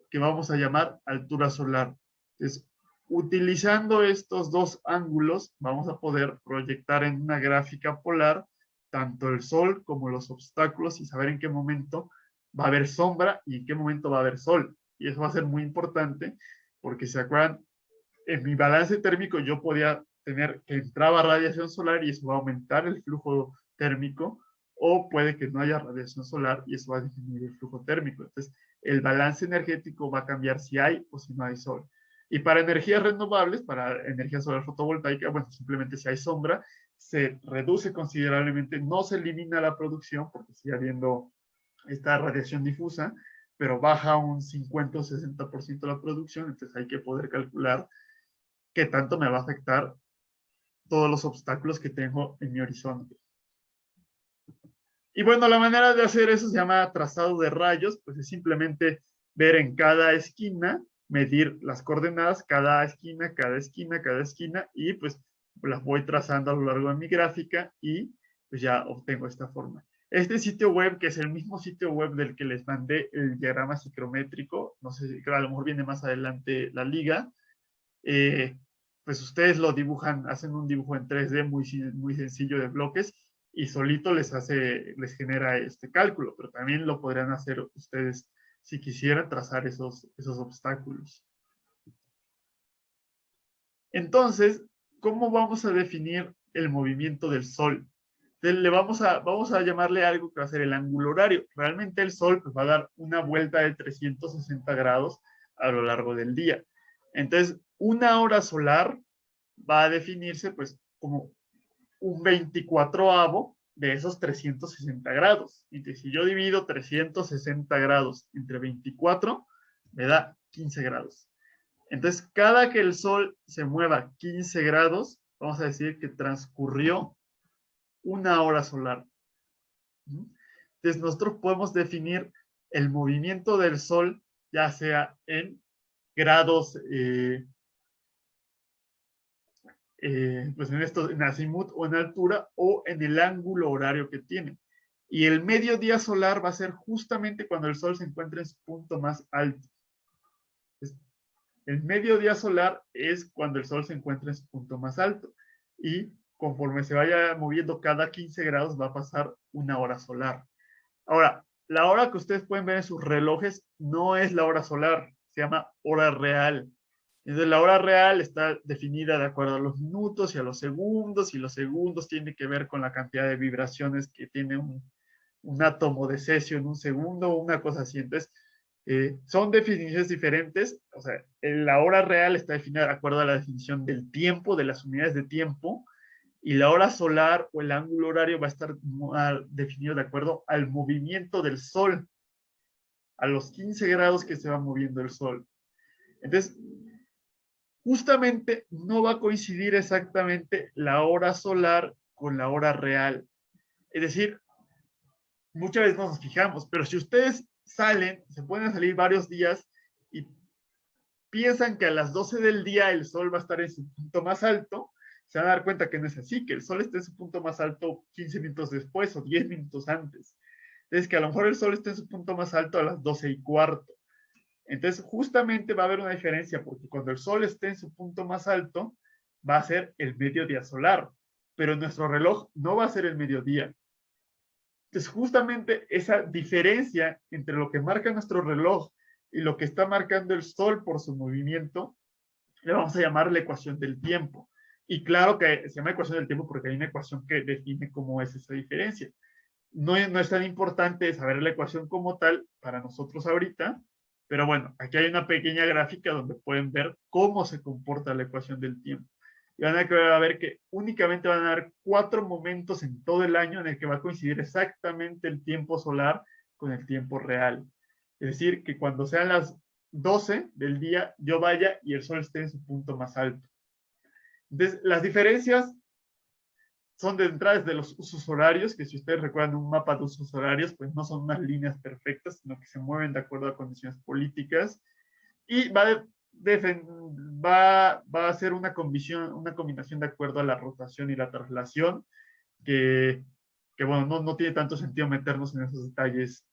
que vamos a llamar altura solar. Entonces, utilizando estos dos ángulos, vamos a poder proyectar en una gráfica polar tanto el Sol como los obstáculos y saber en qué momento va a haber sombra y en qué momento va a haber sol. Y eso va a ser muy importante porque, ¿se acuerdan? En mi balance térmico yo podía tener que entraba radiación solar y eso va a aumentar el flujo térmico, o puede que no haya radiación solar y eso va a disminuir el flujo térmico. Entonces, el balance energético va a cambiar si hay o si no hay sol. Y para energías renovables, para energía solar fotovoltaica, bueno, simplemente si hay sombra, se reduce considerablemente, no se elimina la producción porque sigue habiendo esta radiación difusa, pero baja un 50 o 60% la producción, entonces hay que poder calcular qué tanto me va a afectar todos los obstáculos que tengo en mi horizonte. Y bueno, la manera de hacer eso se llama trazado de rayos, pues es simplemente ver en cada esquina, medir las coordenadas, cada esquina, cada esquina, cada esquina, y pues las voy trazando a lo largo de mi gráfica y pues ya obtengo esta forma. Este sitio web, que es el mismo sitio web del que les mandé el diagrama ciclométrico, no sé si a lo mejor viene más adelante la liga, pues ustedes lo dibujan, hacen un dibujo en 3D muy sencillo de bloques y solito les genera este cálculo, pero también lo podrían hacer ustedes si quisieran trazar esos obstáculos. Entonces, ¿cómo vamos a definir el movimiento del Sol? Entonces, vamos a llamarle algo que va a ser el ángulo horario. Realmente el Sol pues, va a dar una vuelta de 360 grados a lo largo del día. Entonces, una hora solar va a definirse pues como un 24avo de esos 360 grados. Entonces, si yo divido 360 grados entre 24, me da 15 grados. Entonces, cada que el Sol se mueva 15 grados, vamos a decir que transcurrió una hora solar. Entonces, nosotros podemos definir el movimiento del Sol, ya sea en grados, pues en azimut o en altura, o en el ángulo horario que tiene. Y el mediodía solar va a ser justamente cuando el Sol se encuentra en su punto más alto. El mediodía solar es cuando el Sol se encuentra en su punto más alto. Y conforme se vaya moviendo cada 15 grados, va a pasar una hora solar. Ahora, la hora que ustedes pueden ver en sus relojes no es la hora solar, se llama hora real. Entonces, la hora real está definida de acuerdo a los minutos y a los segundos, y los segundos tienen que ver con la cantidad de vibraciones que tiene un átomo de cesio en un segundo, o una cosa así. Entonces, son definiciones diferentes. O sea, la hora real está definida de acuerdo a la definición del tiempo, de las unidades de tiempo, y la hora solar o el ángulo horario va a estar definido de acuerdo al movimiento del Sol, a los 15 grados que se va moviendo el Sol. Entonces, justamente no va a coincidir exactamente la hora solar con la hora real. Es decir, muchas veces no nos fijamos, pero si ustedes salen, se pueden salir varios días y piensan que a las 12 del día el Sol va a estar en su punto más alto, se van a dar cuenta que no es así, que el Sol está en su punto más alto 15 minutos después o 10 minutos antes. Entonces, que a lo mejor el Sol está en su punto más alto a las 12:15. Entonces, justamente va a haber una diferencia, porque cuando el Sol esté en su punto más alto, va a ser el mediodía solar, pero nuestro reloj no va a ser el mediodía. Entonces, justamente esa diferencia entre lo que marca nuestro reloj y lo que está marcando el Sol por su movimiento, le vamos a llamar la ecuación del tiempo. Y claro que se llama ecuación del tiempo porque hay una ecuación que define cómo es esa diferencia. No es tan importante saber la ecuación como tal para nosotros ahorita, pero bueno, aquí hay una pequeña gráfica donde pueden ver cómo se comporta la ecuación del tiempo. Y van a ver que únicamente van a haber 4 momentos en todo el año en el que va a coincidir exactamente el tiempo solar con el tiempo real. Es decir, que cuando sean las 12 del día, yo vaya y el Sol esté en su punto más alto. Entonces, las diferencias son de entrada desde los usos horarios, que si ustedes recuerdan un mapa de usos horarios, pues no son unas líneas perfectas, sino que se mueven de acuerdo a condiciones políticas, y va a ser una combinación de acuerdo a la rotación y la traslación, que bueno, no tiene tanto sentido meternos en esos detalles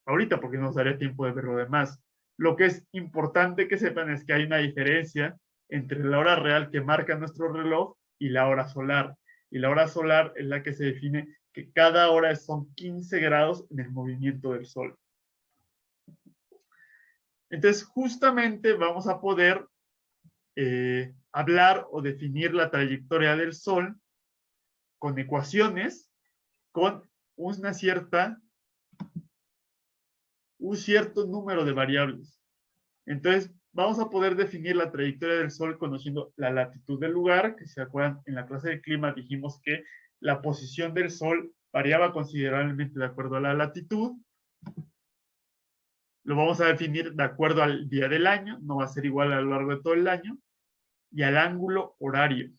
ahorita, porque nos daría tiempo de ver lo demás. Lo que es importante que sepan es que hay una diferencia entre la hora real que marca nuestro reloj y la hora solar. Y la hora solar es la que se define que cada hora son 15 grados en el movimiento del Sol. Entonces, justamente vamos a poder hablar o definir la trayectoria del Sol con ecuaciones con un cierto número de variables. Entonces, vamos a poder definir la trayectoria del Sol conociendo la latitud del lugar, que si se acuerdan, en la clase de clima dijimos que la posición del Sol variaba considerablemente de acuerdo a la latitud. Lo vamos a definir de acuerdo al día del año, no va a ser igual a lo largo de todo el año, y al ángulo horario.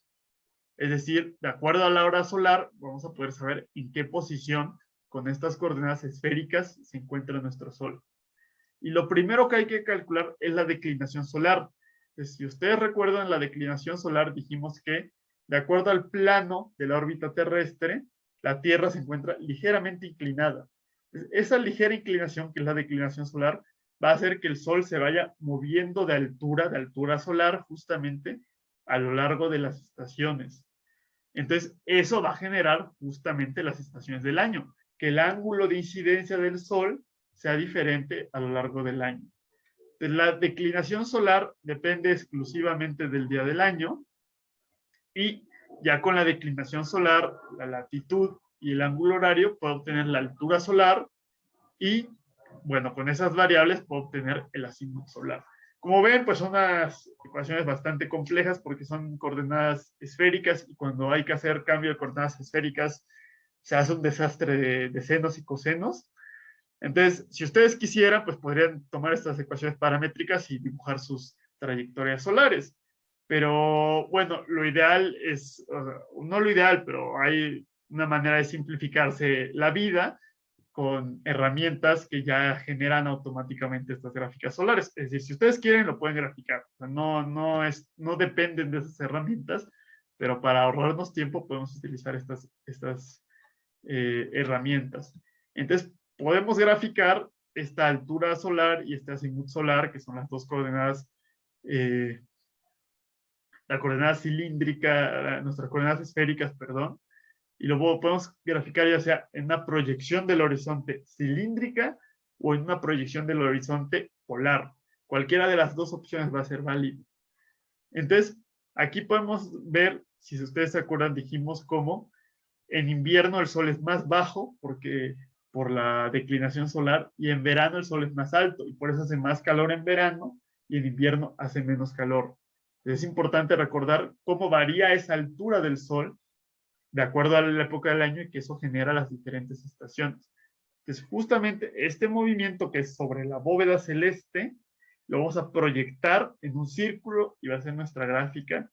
Es decir, de acuerdo a la hora solar, vamos a poder saber en qué posición con estas coordenadas esféricas se encuentra nuestro Sol. Y lo primero que hay que calcular es la declinación solar. Entonces, si ustedes recuerdan la declinación solar, dijimos que de acuerdo al plano de la órbita terrestre, la Tierra se encuentra ligeramente inclinada. Entonces, esa ligera inclinación, que es la declinación solar, va a hacer que el Sol se vaya moviendo de altura solar, justamente a lo largo de las estaciones. Entonces, eso va a generar justamente las estaciones del año, que el ángulo de incidencia del Sol sea diferente a lo largo del año. Entonces, la declinación solar depende exclusivamente del día del año, y ya con la declinación solar, la latitud y el ángulo horario, puedo obtener la altura solar y, bueno, con esas variables puedo obtener el azimut solar. Como ven, pues son unas ecuaciones bastante complejas porque son coordenadas esféricas, y cuando hay que hacer cambio de coordenadas esféricas se hace un desastre de senos y cosenos. Entonces, si ustedes quisieran, pues podrían tomar estas ecuaciones paramétricas y dibujar sus trayectorias solares. Pero bueno, lo ideal es, no lo ideal, pero hay una manera de simplificarse la vida con herramientas que ya generan automáticamente estas gráficas solares. Es decir, si ustedes quieren, lo pueden graficar. O sea, no dependen de esas herramientas, pero para ahorrarnos tiempo podemos utilizar estas herramientas. Entonces, podemos graficar esta altura solar y este azimut solar, que son las dos coordenadas, la coordenada cilíndrica, nuestras coordenadas esféricas, perdón, y luego podemos graficar ya sea en una proyección del horizonte cilíndrica o en una proyección del horizonte polar. Cualquiera de las dos opciones va a ser válida. Entonces, aquí podemos ver, si ustedes se acuerdan, dijimos cómo en invierno el sol es más bajo porque por la declinación solar, y en verano el sol es más alto, y por eso hace más calor en verano y en invierno hace menos calor. Es importante recordar cómo varía esa altura del sol de acuerdo a la época del año, y que eso genera las diferentes estaciones. Entonces, justamente este movimiento que es sobre la bóveda celeste, lo vamos a proyectar en un círculo y va a ser nuestra gráfica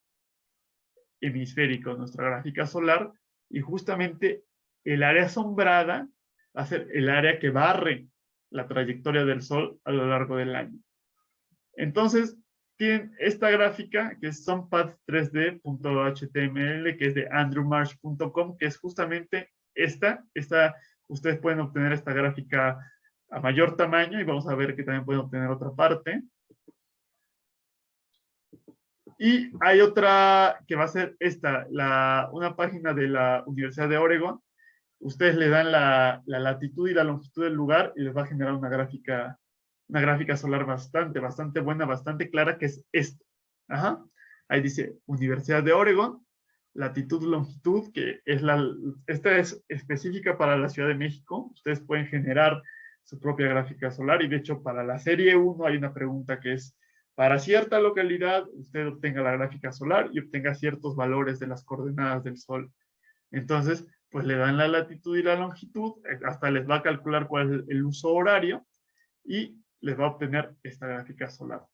hemisférica, nuestra gráfica solar, y justamente el área sombrada va a ser el área que barre la trayectoria del Sol a lo largo del año. Entonces, tienen esta gráfica que es sunpath3d.html, que es de andrewmarsh.com, que es justamente esta. Ustedes pueden obtener esta gráfica a mayor tamaño, y vamos a ver que también pueden obtener otra parte. Y hay otra que va a ser esta, una página de la Universidad de Oregon. Ustedes le dan la latitud y la longitud del lugar y les va a generar una gráfica solar bastante buena, bastante clara, que es esta. Ajá. Ahí dice Universidad de Oregon, latitud, longitud, que es esta es específica para la Ciudad de México. Ustedes pueden generar su propia gráfica solar, y de hecho para la serie 1 hay una pregunta que es: para cierta localidad, usted obtenga la gráfica solar y obtenga ciertos valores de las coordenadas del Sol. Entonces, pues le dan la latitud y la longitud, hasta les va a calcular cuál es el uso horario, y les va a obtener esta gráfica solar.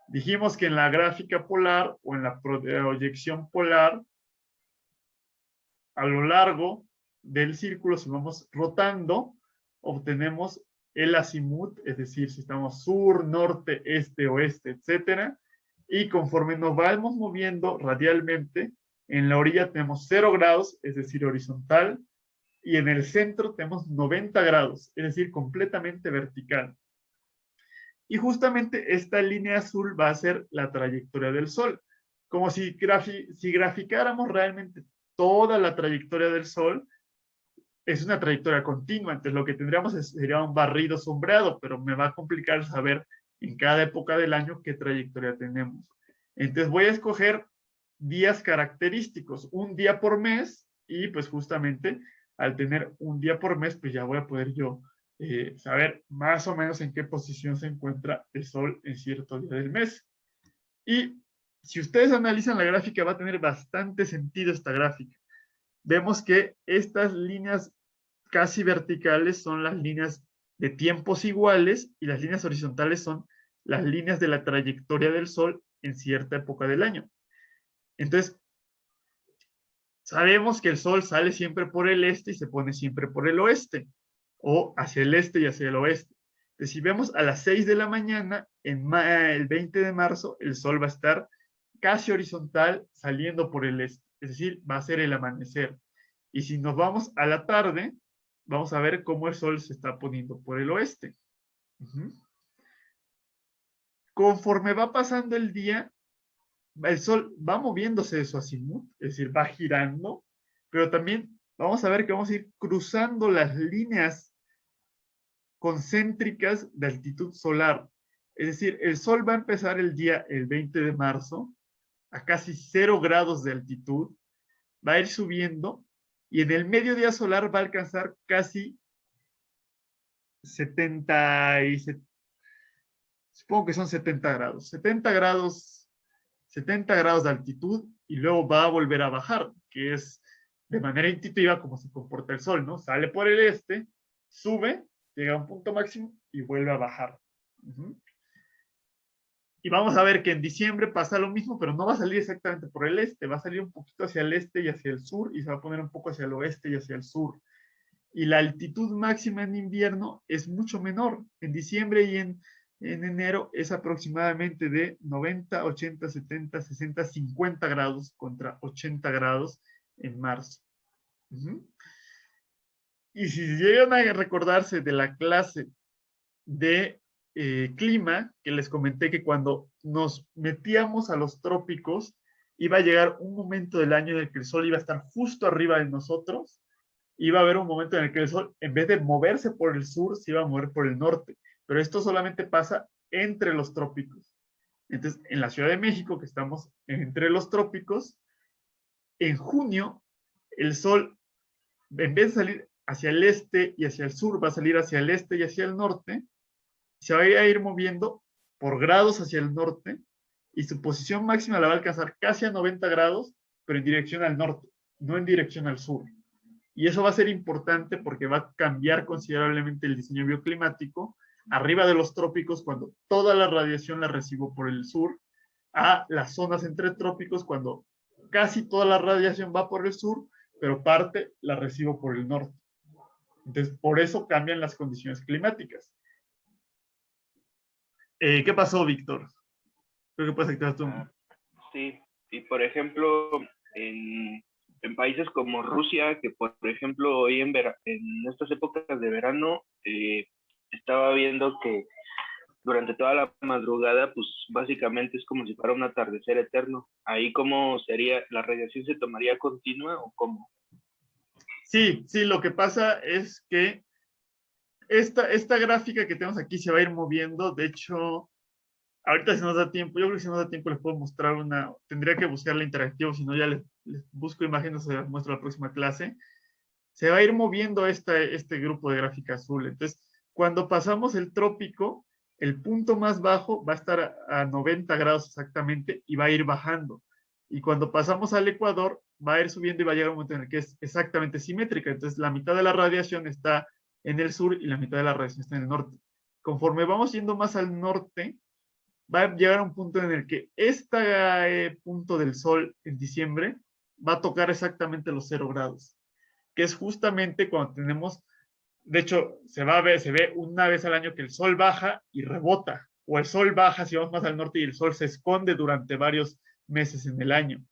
Dijimos que en la gráfica polar o en la proyección polar, a lo largo del círculo, si vamos rotando, obtenemos el azimut, es decir, si estamos sur, norte, este, oeste, etcétera, y conforme nos vamos moviendo radialmente, en la orilla tenemos 0 grados, es decir, horizontal, y en el centro tenemos 90 grados, es decir, completamente vertical. Y justamente esta línea azul va a ser la trayectoria del Sol, como si graficáramos realmente toda la trayectoria del Sol. Es una trayectoria continua, entonces lo que tendríamos sería un barrido sombreado, pero me va a complicar saber en cada época del año qué trayectoria tenemos. Entonces voy a escoger días característicos, un día por mes, y pues justamente al tener un día por mes, pues ya voy a poder yo saber más o menos en qué posición se encuentra el Sol en cierto día del mes. Y si ustedes analizan la gráfica, va a tener bastante sentido esta gráfica. Vemos que estas líneas casi verticales son las líneas de tiempos iguales, y las líneas horizontales son las líneas de la trayectoria del Sol en cierta época del año. Entonces, sabemos que el Sol sale siempre por el este y se pone siempre por el oeste, o hacia el este y hacia el oeste. Entonces, si vemos a las 6 de la mañana, el 20 de marzo, el Sol va a estar casi horizontal saliendo por el este, es decir, va a ser el amanecer. Y si nos vamos a la tarde, vamos a ver cómo el Sol se está poniendo por el oeste. Conforme va pasando el día, el Sol va moviéndose de su azimut, es decir, va girando, pero también vamos a ver que vamos a ir cruzando las líneas concéntricas de altitud solar. Es decir, el Sol va a empezar el día el 20 de marzo a casi 0 grados de altitud, va a ir subiendo y en el mediodía solar va a alcanzar casi 70 y supongo que son 70 grados. 70 grados de altitud y luego va a volver a bajar, que es de manera intuitiva como se comporta el Sol, ¿no? Sale por el este, sube, llega a un punto máximo y vuelve a bajar. Y vamos a ver que en diciembre pasa lo mismo, pero no va a salir exactamente por el este, va a salir un poquito hacia el este y hacia el sur, y se va a poner un poco hacia el oeste y hacia el sur. Y la altitud máxima en invierno es mucho menor. En diciembre y en enero es aproximadamente de 90, 80, 70, 60, 50 grados contra 80 grados en marzo. Y si llegan a recordarse de la clase de clima, que les comenté que cuando nos metíamos a los trópicos, iba a llegar un momento del año en el que el Sol iba a estar justo arriba de nosotros, iba a haber un momento en el que el Sol, en vez de moverse por el sur, se iba a mover por el norte. Pero esto solamente pasa entre los trópicos. Entonces, en la Ciudad de México, que estamos entre los trópicos, en junio, el Sol, en vez de salir hacia el este y hacia el sur, va a salir hacia el este y hacia el norte, se va a ir moviendo por grados hacia el norte y su posición máxima la va a alcanzar casi a 90 grados, pero en dirección al norte, no en dirección al sur. Y eso va a ser importante porque va a cambiar considerablemente el diseño bioclimático arriba de los trópicos cuando toda la radiación la recibo por el sur, a las zonas entre trópicos cuando casi toda la radiación va por el sur, pero parte la recibo por el norte. Entonces, por eso cambian las condiciones climáticas. ¿Qué pasó, Víctor? Creo que puedes activar tú. Sí, y por ejemplo, en países como Rusia, que por ejemplo hoy en estas épocas de verano, estaba viendo que durante toda la madrugada, pues básicamente es como si fuera un atardecer eterno. Ahí, ¿cómo sería? ¿La radiación se tomaría continua o cómo? Sí, lo que pasa es que esta gráfica que tenemos aquí se va a ir moviendo. De hecho, ahorita si nos da tiempo, yo creo que si nos da tiempo les puedo mostrar una, tendría que buscarla interactivo, si no ya les busco imágenes, se las muestro la próxima clase. Se va a ir moviendo este grupo de gráfica azul. Entonces, cuando pasamos el trópico, el punto más bajo va a estar a 90 grados exactamente y va a ir bajando. Y cuando pasamos al ecuador, va a ir subiendo y va a llegar un momento en el que es exactamente simétrica. Entonces, la mitad de la radiación está en el sur y la mitad de la radiación está en el norte. Conforme vamos yendo más al norte, va a llegar a un punto en el que este punto del Sol en diciembre va a tocar exactamente los 0 grados, que es justamente cuando tenemos, de hecho, se ve una vez al año que el Sol baja y rebota, o el Sol baja si vamos más al norte y el Sol se esconde durante varios meses en el año.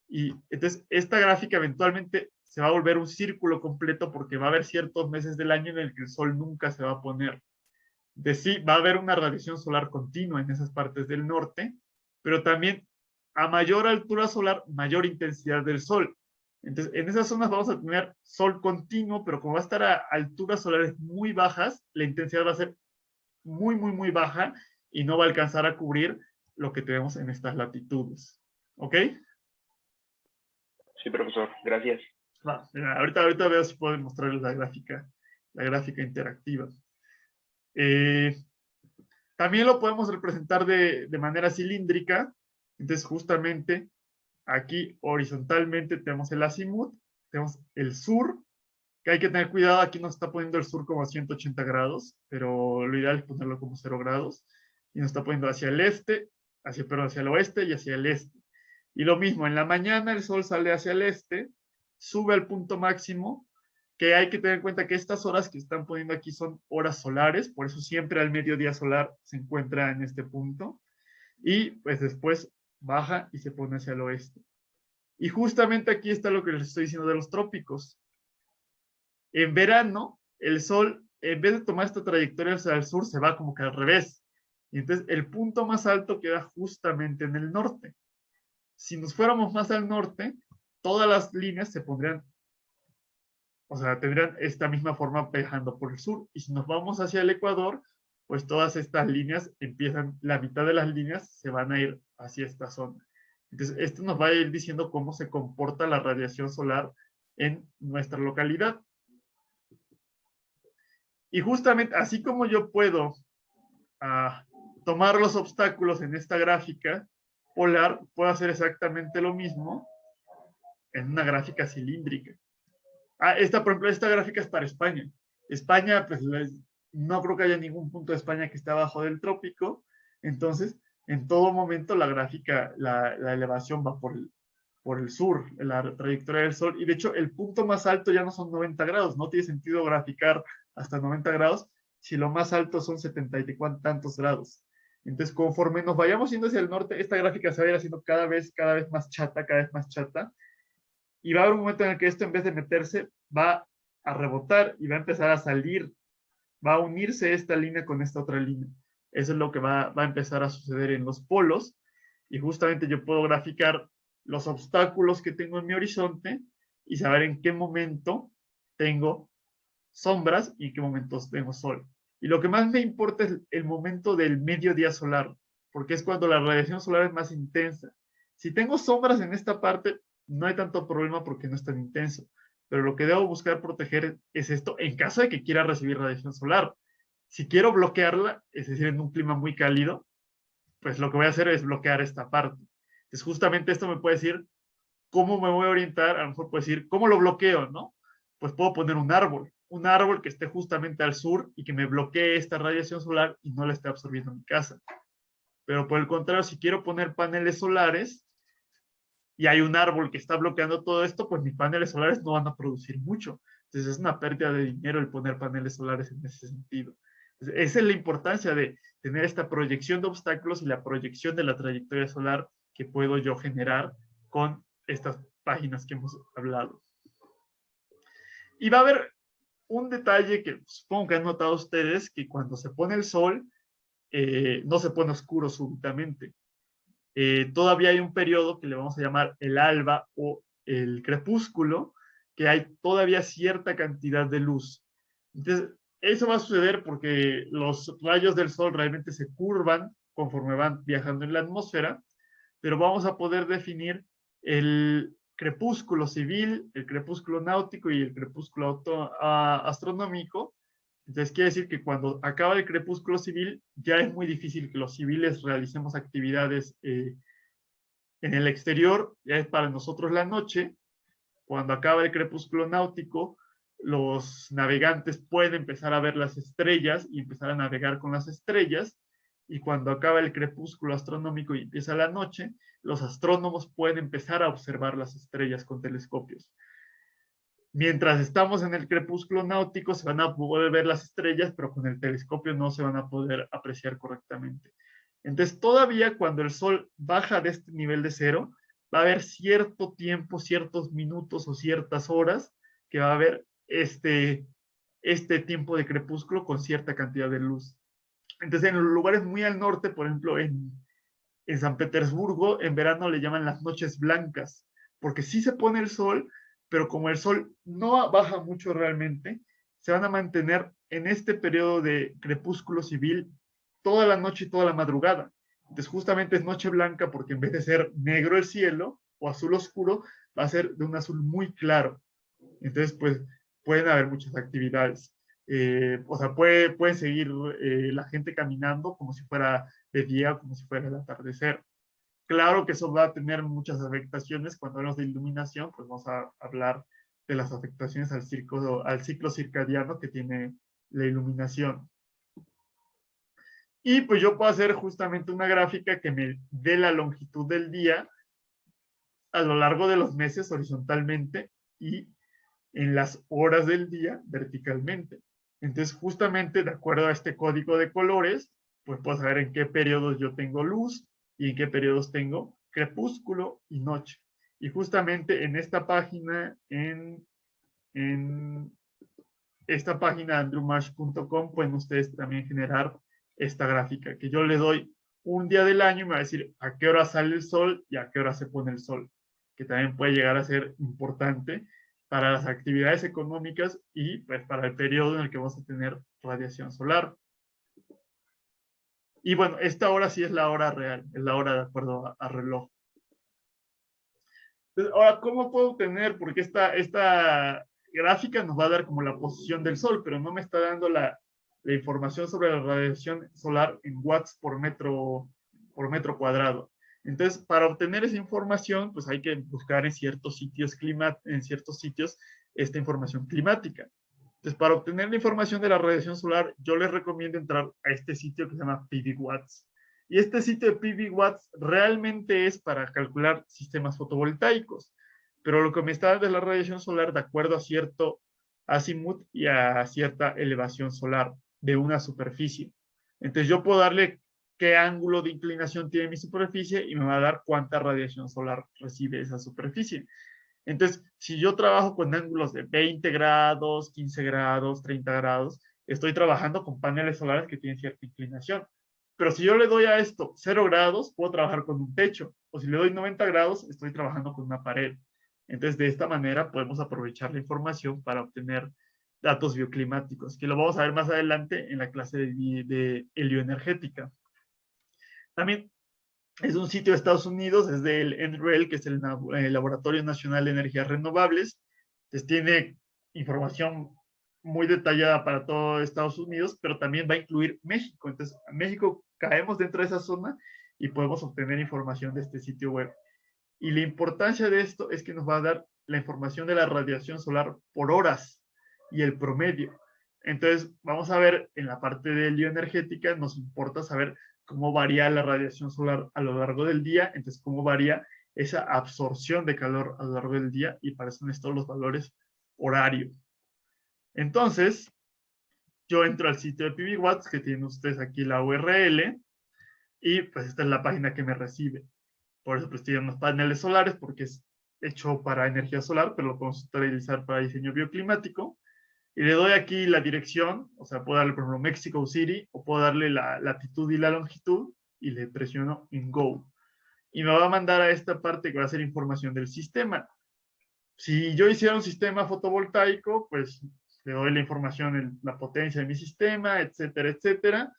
Y entonces esta gráfica eventualmente se va a volver un círculo completo porque va a haber ciertos meses del año en el que el Sol nunca se va a poner. De sí, va a haber una radiación solar continua en esas partes del norte, pero también a mayor altura solar, mayor intensidad del Sol. Entonces, en esas zonas vamos a tener Sol continuo, pero como va a estar a alturas solares muy bajas, la intensidad va a ser muy, muy, muy baja y no va a alcanzar a cubrir lo que tenemos en estas latitudes. ¿Ok? Sí, profesor, gracias. Ahorita veo si puedo mostrarles la gráfica interactiva. También lo podemos representar de manera cilíndrica. Entonces, justamente aquí horizontalmente tenemos el azimut, tenemos el sur, que hay que tener cuidado, aquí nos está poniendo el sur como a 180 grados, pero lo ideal es ponerlo como 0 grados, y nos está poniendo hacia el este, hacia el oeste y hacia el este. Y lo mismo, en la mañana el sol sale hacia el este, sube al punto máximo, que hay que tener en cuenta que estas horas que están poniendo aquí son horas solares, por eso siempre al mediodía solar se encuentra en este punto, y pues después baja y se pone hacia el oeste. Y justamente aquí está lo que les estoy diciendo de los trópicos. En verano, el sol, en vez de tomar esta trayectoria hacia el sur, se va como que al revés. Y entonces el punto más alto queda justamente en el norte. Si nos fuéramos más al norte, todas las líneas se pondrían, o sea, tendrían esta misma forma viajando por el sur. Y si nos vamos hacia el Ecuador, pues todas estas líneas empiezan, la mitad de las líneas se van a ir hacia esta zona. Entonces, esto nos va a ir diciendo cómo se comporta la radiación solar en nuestra localidad. Y justamente, así como yo puedo tomar los obstáculos en esta gráfica polar, puedo hacer exactamente lo mismo en una gráfica cilíndrica. Por ejemplo, esta gráfica es para España. España, pues no creo que haya ningún punto de España que esté abajo del trópico. Entonces, en todo momento la gráfica, la elevación va por el sur, la trayectoria del Sol. Y de hecho, el punto más alto ya no son 90 grados. No tiene sentido graficar hasta 90 grados si lo más alto son 70 y tantos grados. Entonces, conforme nos vayamos yendo hacia el norte, esta gráfica se va a ir haciendo cada vez más chata, cada vez más chata. Y va a haber un momento en el que esto, en vez de meterse, va a rebotar y va a empezar a salir, va a unirse esta línea con esta otra línea. Eso es lo que va a empezar a suceder en los polos. Y justamente yo puedo graficar los obstáculos que tengo en mi horizonte y saber en qué momento tengo sombras y en qué momentos tengo sol. Y lo que más me importa es el momento del mediodía solar, porque es cuando la radiación solar es más intensa. Si tengo sombras en esta parte, no hay tanto problema porque no es tan intenso. Pero lo que debo buscar proteger es esto en caso de que quiera recibir radiación solar. Si quiero bloquearla, es decir, en un clima muy cálido, pues lo que voy a hacer es bloquear esta parte. Entonces, justamente esto me puede decir cómo me voy a orientar, a lo mejor puede decir, ¿cómo lo bloqueo, no? Pues puedo poner un árbol que esté justamente al sur y que me bloquee esta radiación solar y no la esté absorbiendo en mi casa. Pero por el contrario, si quiero poner paneles solares y hay un árbol que está bloqueando todo esto, pues mis paneles solares no van a producir mucho. Entonces es una pérdida de dinero el poner paneles solares en ese sentido. Entonces, esa es la importancia de tener esta proyección de obstáculos y la proyección de la trayectoria solar que puedo yo generar con estas páginas que hemos hablado. Y va a haber un detalle que supongo que han notado ustedes, que cuando se pone el sol, no se pone oscuro súbitamente. Todavía hay un periodo que le vamos a llamar el alba o el crepúsculo, que hay todavía cierta cantidad de luz. Entonces, eso va a suceder porque los rayos del sol realmente se curvan conforme van viajando en la atmósfera, pero vamos a poder definir el crepúsculo civil, el crepúsculo náutico y el crepúsculo astronómico. Entonces quiere decir que cuando acaba el crepúsculo civil, ya es muy difícil que los civiles realicemos actividades en el exterior, ya es para nosotros la noche. Cuando acaba el crepúsculo náutico, los navegantes pueden empezar a ver las estrellas y empezar a navegar con las estrellas. Y cuando acaba el crepúsculo astronómico y empieza la noche, los astrónomos pueden empezar a observar las estrellas con telescopios. Mientras estamos en el crepúsculo náutico, se van a poder ver las estrellas, pero con el telescopio no se van a poder apreciar correctamente. Entonces, todavía cuando el sol baja de este nivel de cero, va a haber cierto tiempo, ciertos minutos o ciertas horas que va a haber este tiempo de crepúsculo con cierta cantidad de luz. Entonces, en los lugares muy al norte, por ejemplo, en San Petersburgo, en verano le llaman las noches blancas, porque sí se pone el sol, pero como el sol no baja mucho realmente, se van a mantener en este periodo de crepúsculo civil toda la noche y toda la madrugada. Entonces justamente es noche blanca porque en vez de ser negro el cielo o azul oscuro, va a ser de un azul muy claro. Entonces pues pueden haber muchas actividades. O sea, puede seguir la gente caminando como si fuera de día, como si fuera el atardecer. Claro que eso va a tener muchas afectaciones. Cuando hablamos de iluminación, pues vamos a hablar de las afectaciones al ciclo circadiano que tiene la iluminación. Y pues yo puedo hacer justamente una gráfica que me dé la longitud del día a lo largo de los meses horizontalmente y en las horas del día verticalmente. Entonces, justamente de acuerdo a este código de colores, pues puedo saber en qué periodos yo tengo luz y en qué periodos tengo crepúsculo y noche. Y justamente en esta página, en esta página andrewmarsh.com, pueden ustedes también generar esta gráfica, que yo le doy un día del año y me va a decir a qué hora sale el sol y a qué hora se pone el sol, que también puede llegar a ser importante para las actividades económicas y pues para el periodo en el que vamos a tener radiación solar. Y bueno, esta hora sí es la hora real, es la hora de acuerdo a reloj. Entonces, ahora, ¿cómo puedo obtener? Porque esta gráfica nos va a dar como la posición del Sol, pero no me está dando la información sobre la radiación solar en watts por metro cuadrado. Entonces, para obtener esa información, pues hay que buscar en ciertos sitios esta información climática. Entonces, para obtener la información de la radiación solar, yo les recomiendo entrar a este sitio que se llama PVWatts. Y este sitio de PVWatts realmente es para calcular sistemas fotovoltaicos. Pero lo que me está dando es la radiación solar de acuerdo a cierto azimut y a cierta elevación solar de una superficie. Entonces yo puedo darle qué ángulo de inclinación tiene mi superficie y me va a dar cuánta radiación solar recibe esa superficie. Entonces, si yo trabajo con ángulos de 20 grados, 15 grados, 30 grados, estoy trabajando con paneles solares que tienen cierta inclinación. Pero si yo le doy a esto 0 grados, puedo trabajar con un techo. O si le doy 90 grados, estoy trabajando con una pared. Entonces, de esta manera podemos aprovechar la información para obtener datos bioclimáticos, que lo vamos a ver más adelante en la clase de helioenergética. También es un sitio de Estados Unidos, es del NREL, que es el Laboratorio Nacional de Energías Renovables. Entonces tiene información muy detallada para todo Estados Unidos, pero también va a incluir México. Entonces, a México caemos dentro de esa zona y podemos obtener información de este sitio web. Y la importancia de esto es que nos va a dar la información de la radiación solar por horas y el promedio. Entonces, vamos a ver en la parte de helioenergética, nos importa saber cómo varía la radiación solar a lo largo del día, entonces cómo varía esa absorción de calor a lo largo del día, y para eso necesito los valores horarios. Entonces, yo entro al sitio de PVWatts, que tienen ustedes aquí la URL, y pues esta es la página que me recibe. Por eso pues tienen unos paneles solares, porque es hecho para energía solar, pero lo podemos utilizar para diseño bioclimático. Y le doy aquí la dirección, o sea, puedo darle, por ejemplo, Mexico City, o puedo darle la latitud y la longitud, y le presiono en Go. Y me va a mandar a esta parte que va a ser información del sistema. Si yo hiciera un sistema fotovoltaico, pues le doy la información, la potencia de mi sistema, etcétera, etcétera.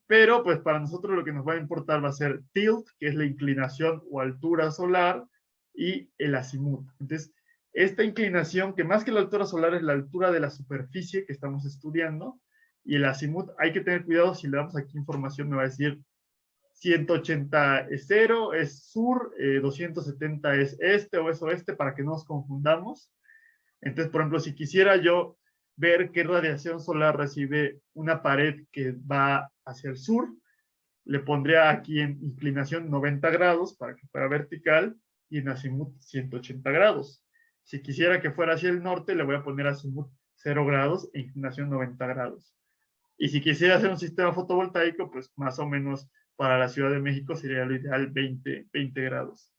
Pero pues para nosotros lo que nos va a importar va a ser tilt, que es la inclinación o altura solar, y el azimut. Entonces, esta inclinación, que más que la altura solar es la altura de la superficie que estamos estudiando, y el azimut, hay que tener cuidado, si le damos aquí información me va a decir 180 es 0, es sur, 270 es este o es oeste, para que no nos confundamos. Entonces, por ejemplo, si quisiera yo ver qué radiación solar recibe una pared que va hacia el sur, le pondría aquí en inclinación 90 grados para que fuera vertical y en azimut 180 grados. Si quisiera que fuera hacia el norte, le voy a poner azimut 0 grados e inclinación 90 grados. Y si quisiera hacer un sistema fotovoltaico, pues más o menos para la Ciudad de México sería lo ideal 20 grados.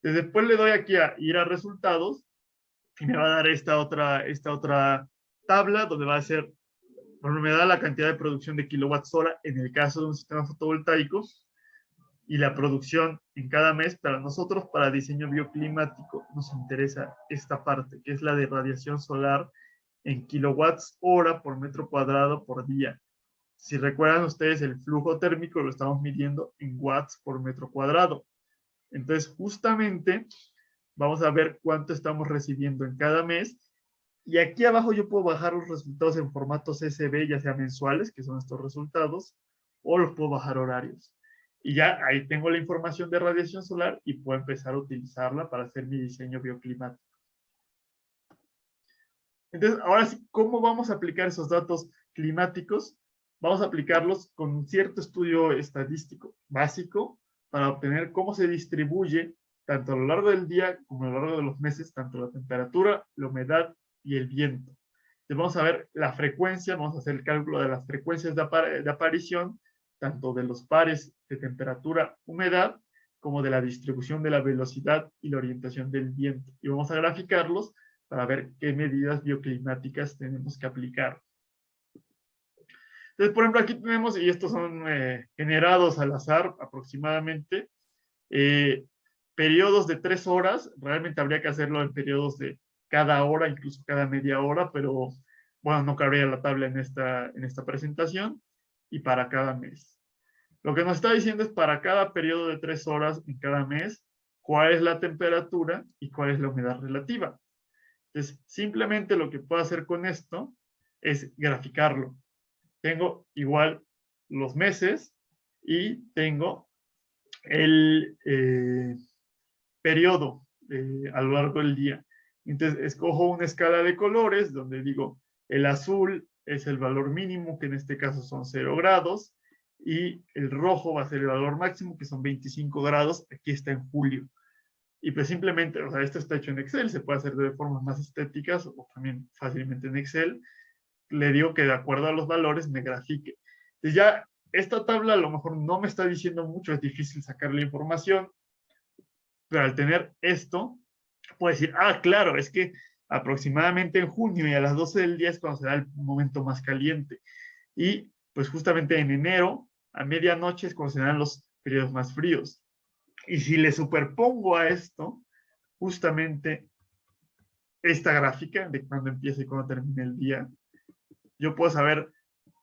Entonces, después le doy aquí a ir a resultados y me va a dar esta otra tabla donde va a ser, bueno, me da la cantidad de producción de kilowatts hora en el caso de un sistema fotovoltaico y la producción en cada mes. Para nosotros, para diseño bioclimático, nos interesa esta parte, que es la de radiación solar en kilowatts hora por metro cuadrado por día. Si recuerdan ustedes, el flujo térmico lo estamos midiendo en watts por metro cuadrado. Entonces, justamente, vamos a ver cuánto estamos recibiendo en cada mes. Y aquí abajo yo puedo bajar los resultados en formato CSV, ya sea mensuales, que son estos resultados, o los puedo bajar horarios. Y ya ahí tengo la información de radiación solar y puedo empezar a utilizarla para hacer mi diseño bioclimático. Entonces, ahora sí, ¿cómo vamos a aplicar esos datos climáticos? Vamos a aplicarlos con un cierto estudio estadístico básico para obtener cómo se distribuye tanto a lo largo del día como a lo largo de los meses, tanto la temperatura, la humedad y el viento. Entonces vamos a ver la frecuencia, vamos a hacer el cálculo de las frecuencias de aparición, tanto de los pares de temperatura, humedad, como de la distribución de la velocidad y la orientación del viento. Y vamos a graficarlos para ver qué medidas bioclimáticas tenemos que aplicar. Entonces, por ejemplo, aquí tenemos, y estos son generados al azar aproximadamente, periodos de 3 horas, realmente habría que hacerlo en periodos de cada hora, incluso cada media hora, pero bueno, no cabría la tabla en esta presentación, y para cada mes. Lo que nos está diciendo es para cada periodo de 3 horas en cada mes, cuál es la temperatura y cuál es la humedad relativa. Entonces, simplemente lo que puedo hacer con esto es graficarlo. Tengo igual los meses y tengo el periodo a lo largo del día. Entonces, escojo una escala de colores donde digo, el azul es el valor mínimo, que en este caso son 0 grados, y el rojo va a ser el valor máximo, que son 25 grados. Aquí está en julio. Y pues simplemente, o sea, esto está hecho en Excel, se puede hacer de formas más estéticas o también fácilmente en Excel. Le digo que de acuerdo a los valores me grafique. Entonces ya esta tabla a lo mejor no me está diciendo mucho, es difícil sacar la información, pero al tener esto, puedo decir, ah, claro, es que aproximadamente en junio y a las 12 del día es cuando se da el momento más caliente. Y pues justamente en enero, a medianoche es cuando se dan los periodos más fríos. Y si le superpongo a esto, justamente esta gráfica de cuando empieza y cuando termina el día, yo puedo saber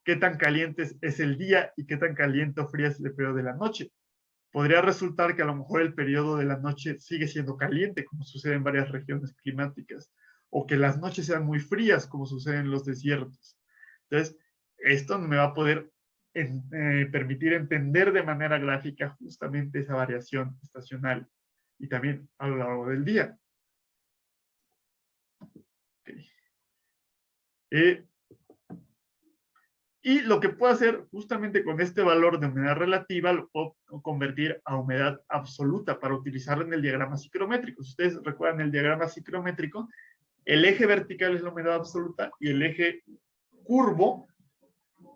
qué tan caliente es el día y qué tan caliente o fría es el periodo de la noche. Podría resultar que a lo mejor el periodo de la noche sigue siendo caliente, como sucede en varias regiones climáticas, o que las noches sean muy frías, como sucede en los desiertos. Entonces, esto me va a poder permitir entender de manera gráfica justamente esa variación estacional y también a lo largo del día. Okay. Y lo que puedo hacer justamente con este valor de humedad relativa, lo puedo convertir a humedad absoluta para utilizarlo en el diagrama ciclométrico. Si ustedes recuerdan el diagrama ciclométrico, el eje vertical es la humedad absoluta y el eje curvo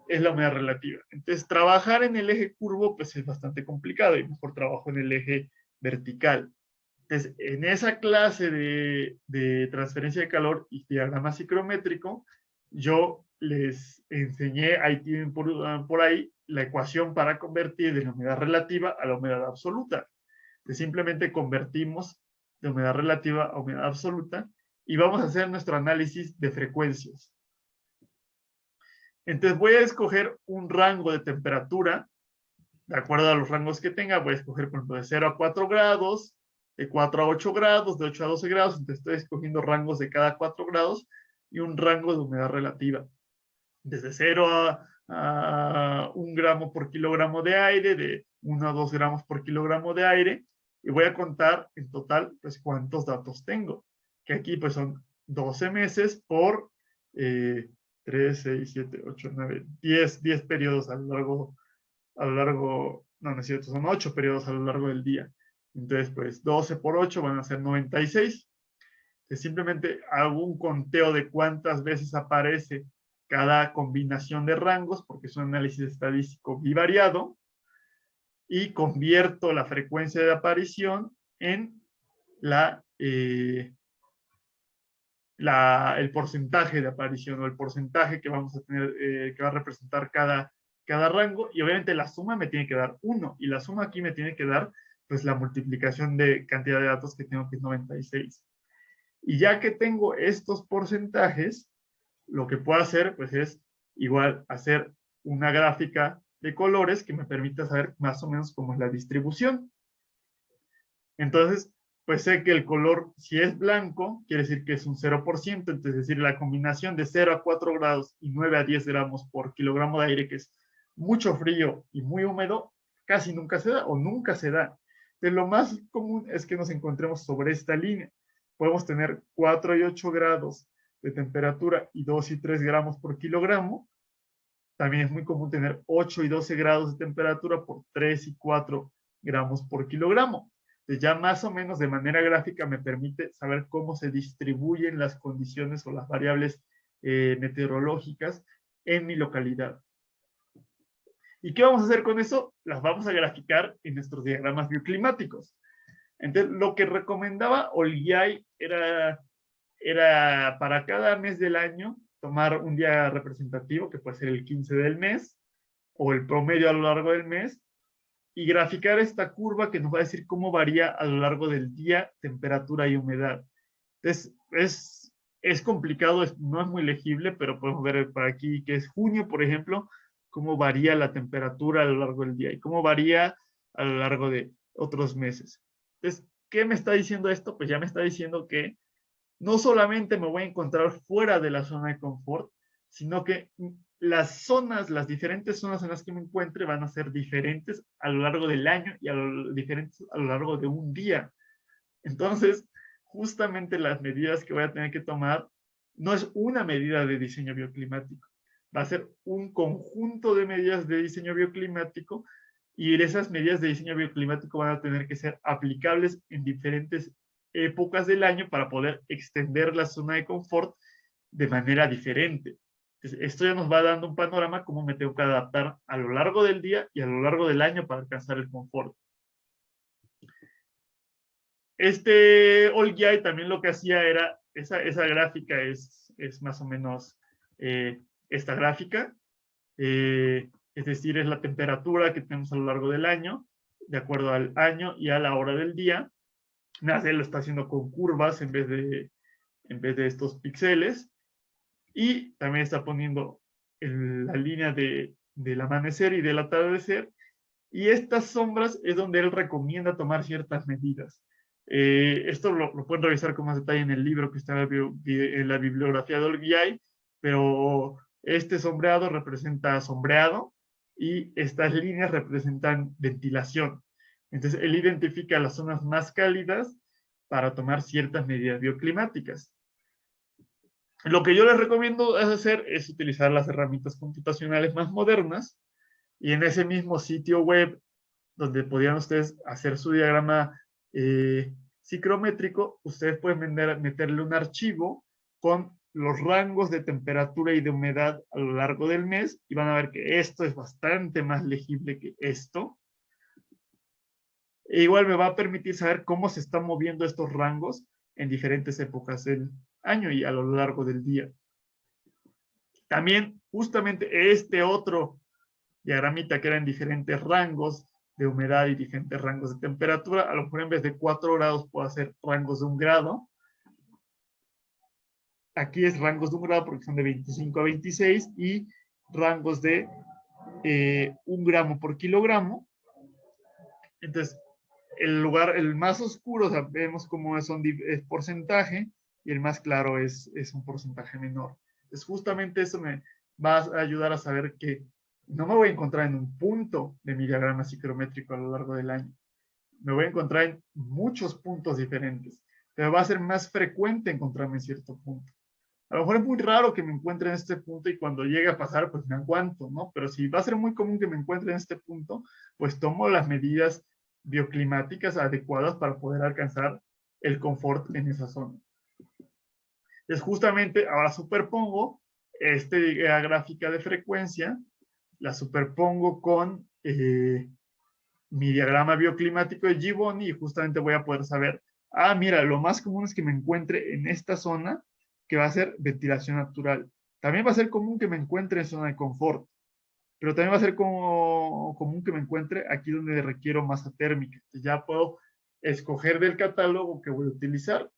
es la humedad relativa. Entonces, trabajar en el eje curvo pues es bastante complicado y mejor trabajo en el eje vertical. Entonces, en esa clase de transferencia de calor y diagrama ciclométrico, yo les enseñé, ahí tienen por ahí la ecuación para convertir de la humedad relativa a la humedad absoluta. Entonces, simplemente convertimos de humedad relativa a humedad absoluta y vamos a hacer nuestro análisis de frecuencias. Entonces voy a escoger un rango de temperatura, de acuerdo a los rangos que tenga. Voy a escoger, por ejemplo, de 0 a 4 grados, de 4 a 8 grados, de 8 a 12 grados. Entonces estoy escogiendo rangos de cada 4 grados y un rango de humedad relativa. Desde 0 a 1 gramo por kilogramo de aire, de 1 a 2 gramos por kilogramo de aire. Y voy a contar en total, pues, cuántos datos tengo. Que aquí, pues, son 12 meses por 3, 6, 7, 8, 9, 10 periodos a lo largo, no es cierto, son 8 periodos a lo largo del día. Entonces, pues 12 por 8 van a ser 96. Entonces, simplemente hago un conteo de cuántas veces aparece cada combinación de rangos, porque es un análisis estadístico bivariado, y convierto la frecuencia de aparición en el porcentaje de aparición o el porcentaje que vamos a tener, que va a representar cada rango, y obviamente la suma me tiene que dar 1, y la suma aquí me tiene que dar pues la multiplicación de cantidad de datos que tengo, que es 96. Y ya que tengo estos porcentajes, lo que puedo hacer pues es igual hacer una gráfica de colores que me permita saber más o menos cómo es la distribución. Entonces, pues sé que el color, si es blanco, quiere decir que es un 0%, entonces es decir, la combinación de 0 a 4 grados y 9 a 10 gramos por kilogramo de aire, que es mucho frío y muy húmedo, casi nunca se da o nunca se da. Entonces, lo más común es que nos encontremos sobre esta línea. Podemos tener 4 y 8 grados de temperatura y 2 y 3 gramos por kilogramo. También es muy común tener 8 y 12 grados de temperatura por 3 y 4 gramos por kilogramo. Entonces ya más o menos de manera gráfica me permite saber cómo se distribuyen las condiciones o las variables meteorológicas en mi localidad. ¿Y qué vamos a hacer con eso? Las vamos a graficar en nuestros diagramas bioclimáticos. Entonces, lo que recomendaba Olgiay era para cada mes del año tomar un día representativo, que puede ser el 15 del mes, o el promedio a lo largo del mes, y graficar esta curva que nos va a decir cómo varía a lo largo del día temperatura y humedad. Entonces, es complicado, no es muy legible, pero podemos ver para aquí que es junio, por ejemplo, cómo varía la temperatura a lo largo del día y cómo varía a lo largo de otros meses. Entonces, ¿qué me está diciendo esto? Pues ya me está diciendo que no solamente me voy a encontrar fuera de la zona de confort, sino que las zonas, las diferentes zonas en las que me encuentre van a ser diferentes a lo largo del año y diferentes a lo largo de un día. Entonces, justamente las medidas que voy a tener que tomar no es una medida de diseño bioclimático, va a ser un conjunto de medidas de diseño bioclimático y esas medidas de diseño bioclimático van a tener que ser aplicables en diferentes épocas del año para poder extender la zona de confort de manera diferente. Entonces, esto ya nos va dando un panorama cómo me tengo que adaptar a lo largo del día y a lo largo del año para alcanzar el confort. Este Olgiay también lo que hacía era, esa gráfica es más o menos esta gráfica, es decir, es la temperatura que tenemos a lo largo del año, de acuerdo al año y a la hora del día. Él lo está haciendo con curvas en vez de estos píxeles, y también está poniendo la línea del amanecer y del atardecer, y estas sombras es donde él recomienda tomar ciertas medidas. Esto lo pueden revisar con más detalle en el libro que está en la bibliografía de Olgiay, pero este sombreado representa sombreado y estas líneas representan ventilación. Entonces, él identifica las zonas más cálidas para tomar ciertas medidas bioclimáticas. Lo que yo les recomiendo hacer es utilizar las herramientas computacionales más modernas, y en ese mismo sitio web donde podían ustedes hacer su diagrama psicométrico, ustedes pueden meterle un archivo con los rangos de temperatura y de humedad a lo largo del mes, y van a ver que esto es bastante más legible que esto. E igual me va a permitir saber cómo se están moviendo estos rangos en diferentes épocas del año y a lo largo del día. También justamente este otro diagramita que era en diferentes rangos de humedad y diferentes rangos de temperatura, a lo mejor en vez de 4 grados puedo hacer rangos de 1 grado. Aquí es rangos de 1 grado porque son de 25 a 26 y rangos de 1 gramo por kilogramo. Entonces, el más oscuro, sabemos cómo es porcentaje, y el más claro es un porcentaje menor. Entonces, justamente eso me va a ayudar a saber que no me voy a encontrar en un punto de mi diagrama psicométrico a lo largo del año. Me voy a encontrar en muchos puntos diferentes, pero va a ser más frecuente encontrarme en cierto punto. A lo mejor es muy raro que me encuentre en este punto y cuando llegue a pasar, pues me aguanto, ¿no? Pero si va a ser muy común que me encuentre en este punto, pues tomo las medidas bioclimáticas adecuadas para poder alcanzar el confort en esa zona. Es justamente, ahora superpongo esta gráfica de frecuencia, la superpongo con mi diagrama bioclimático de Gibboni, y justamente voy a poder saber, mira, lo más común es que me encuentre en esta zona, que va a ser ventilación natural. También va a ser común que me encuentre en zona de confort, pero también va a ser común que me encuentre aquí donde requiero masa térmica. Ya puedo escoger del catálogo que voy a utilizar.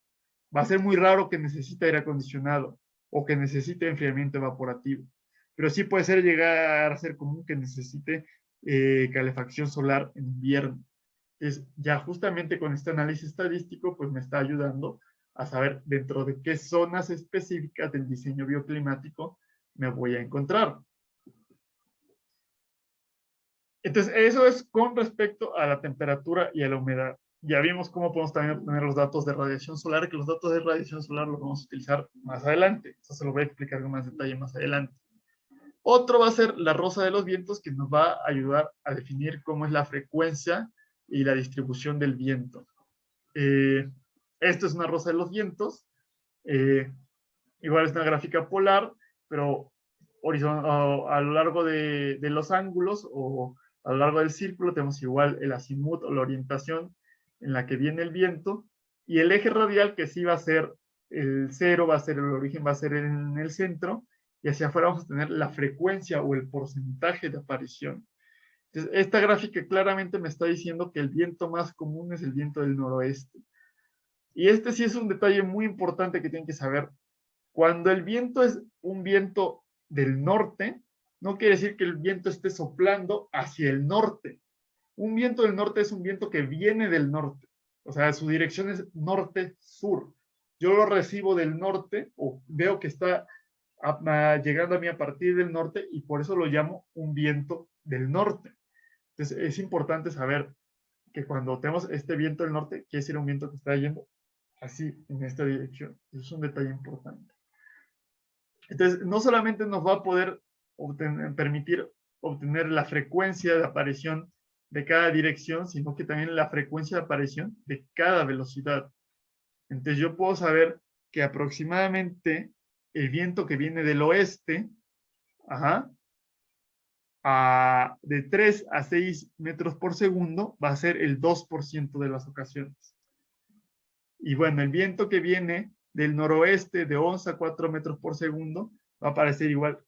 Va a ser muy raro que necesite aire acondicionado o que necesite enfriamiento evaporativo, pero sí puede llegar a ser común que necesite calefacción solar en invierno. Entonces, ya justamente con este análisis estadístico, pues me está ayudando a saber dentro de qué zonas específicas del diseño bioclimático me voy a encontrar. Entonces, eso es con respecto a la temperatura y a la humedad. Ya vimos cómo podemos también obtener los datos de radiación solar, que los datos de radiación solar los vamos a utilizar más adelante. Eso se lo voy a explicar con más detalle más adelante. Otro va a ser la rosa de los vientos, que nos va a ayudar a definir cómo es la frecuencia y la distribución del viento. Esto es una rosa de los vientos. Igual es una gráfica polar, pero a lo largo de los ángulos o a lo largo del círculo tenemos igual el azimut o la orientación en la que viene el viento, y el eje radial, que sí va a ser el cero, va a ser el origen, va a ser en el centro, y hacia afuera vamos a tener la frecuencia o el porcentaje de aparición. Entonces, esta gráfica claramente me está diciendo que el viento más común es el viento del noroeste. Y este sí es un detalle muy importante que tienen que saber. Cuando el viento es un viento del norte, no quiere decir que el viento esté soplando hacia el norte. Un viento del norte es un viento que viene del norte. O sea, su dirección es norte-sur. Yo lo recibo del norte o veo que está llegando a mí a partir del norte y por eso lo llamo un viento del norte. Entonces, es importante saber que cuando tenemos este viento del norte, quiere decir un viento que está yendo así, en esta dirección. Eso es un detalle importante. Entonces, no solamente nos va a poder permitir obtener la frecuencia de aparición de cada dirección, sino que también la frecuencia de aparición de cada velocidad. Entonces, yo puedo saber que aproximadamente el viento que viene del oeste, de 3 a 6 metros por segundo, va a ser el 2% de las ocasiones. Y bueno, el viento que viene del noroeste de 11 a 4 metros por segundo va a aparecer igual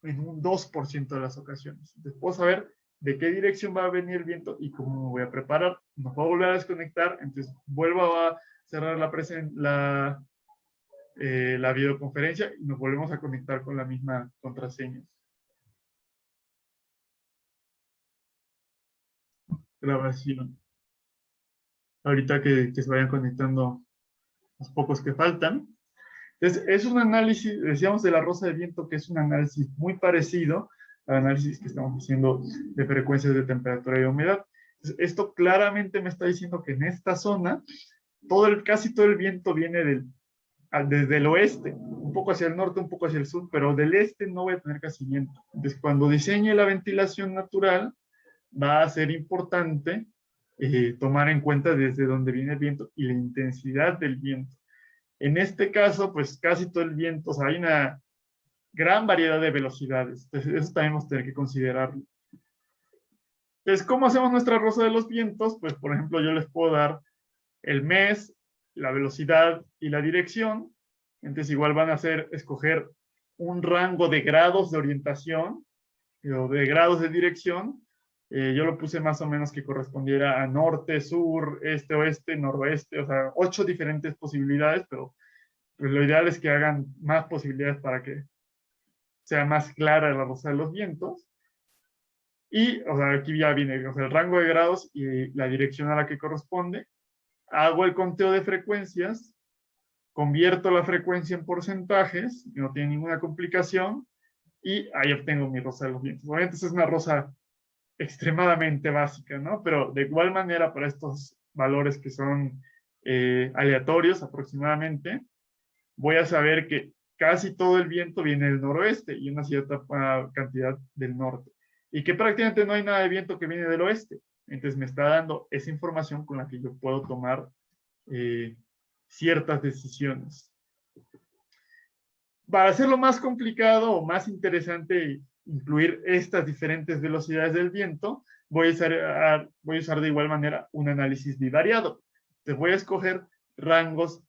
en un 2% de las ocasiones. Entonces puedo saber de qué dirección va a venir el viento y cómo me voy a preparar. Nos voy a volver a desconectar, entonces vuelvo a cerrar la videoconferencia y nos volvemos a conectar con la misma contraseña. Grabación. Ahorita que se vayan conectando los pocos que faltan. Entonces, es un análisis, decíamos de la rosa de viento, que es un análisis muy parecido al análisis que estamos haciendo de frecuencias de temperatura y humedad. Entonces, esto claramente me está diciendo que en esta zona, casi todo el viento viene desde el oeste, un poco hacia el norte, un poco hacia el sur, pero del este no voy a tener casi viento. Entonces, cuando diseñe la ventilación natural, va a ser importante tomar en cuenta desde dónde viene el viento y la intensidad del viento. En este caso, pues casi todo el viento, o sea, hay una gran variedad de velocidades. Entonces, eso también vamos a tener que considerarlo. Entonces, ¿cómo hacemos nuestra rosa de los vientos? Pues, por ejemplo, yo les puedo dar el mes, la velocidad y la dirección. Entonces, igual van a escoger un rango de grados de orientación o de grados de dirección. Yo lo puse más o menos que correspondiera a norte, sur, este, oeste, noroeste, o sea, 8 diferentes posibilidades, pero pues lo ideal es que hagan más posibilidades para que sea más clara la rosa de los vientos. Y, o sea, aquí ya viene, o sea, el rango de grados y la dirección a la que corresponde. Hago el conteo de frecuencias, convierto la frecuencia en porcentajes, no tiene ninguna complicación, y ahí obtengo mi rosa de los vientos. Obviamente es una rosa extremadamente básica, ¿no? Pero de igual manera, para estos valores que son aleatorios aproximadamente, voy a saber que casi todo el viento viene del noroeste y una cierta cantidad del norte. Y que prácticamente no hay nada de viento que viene del oeste. Entonces me está dando esa información con la que yo puedo tomar ciertas decisiones. Para hacerlo más complicado o más interesante incluir estas diferentes velocidades del viento, voy a usar de igual manera un análisis bivariado. Entonces voy a escoger rangos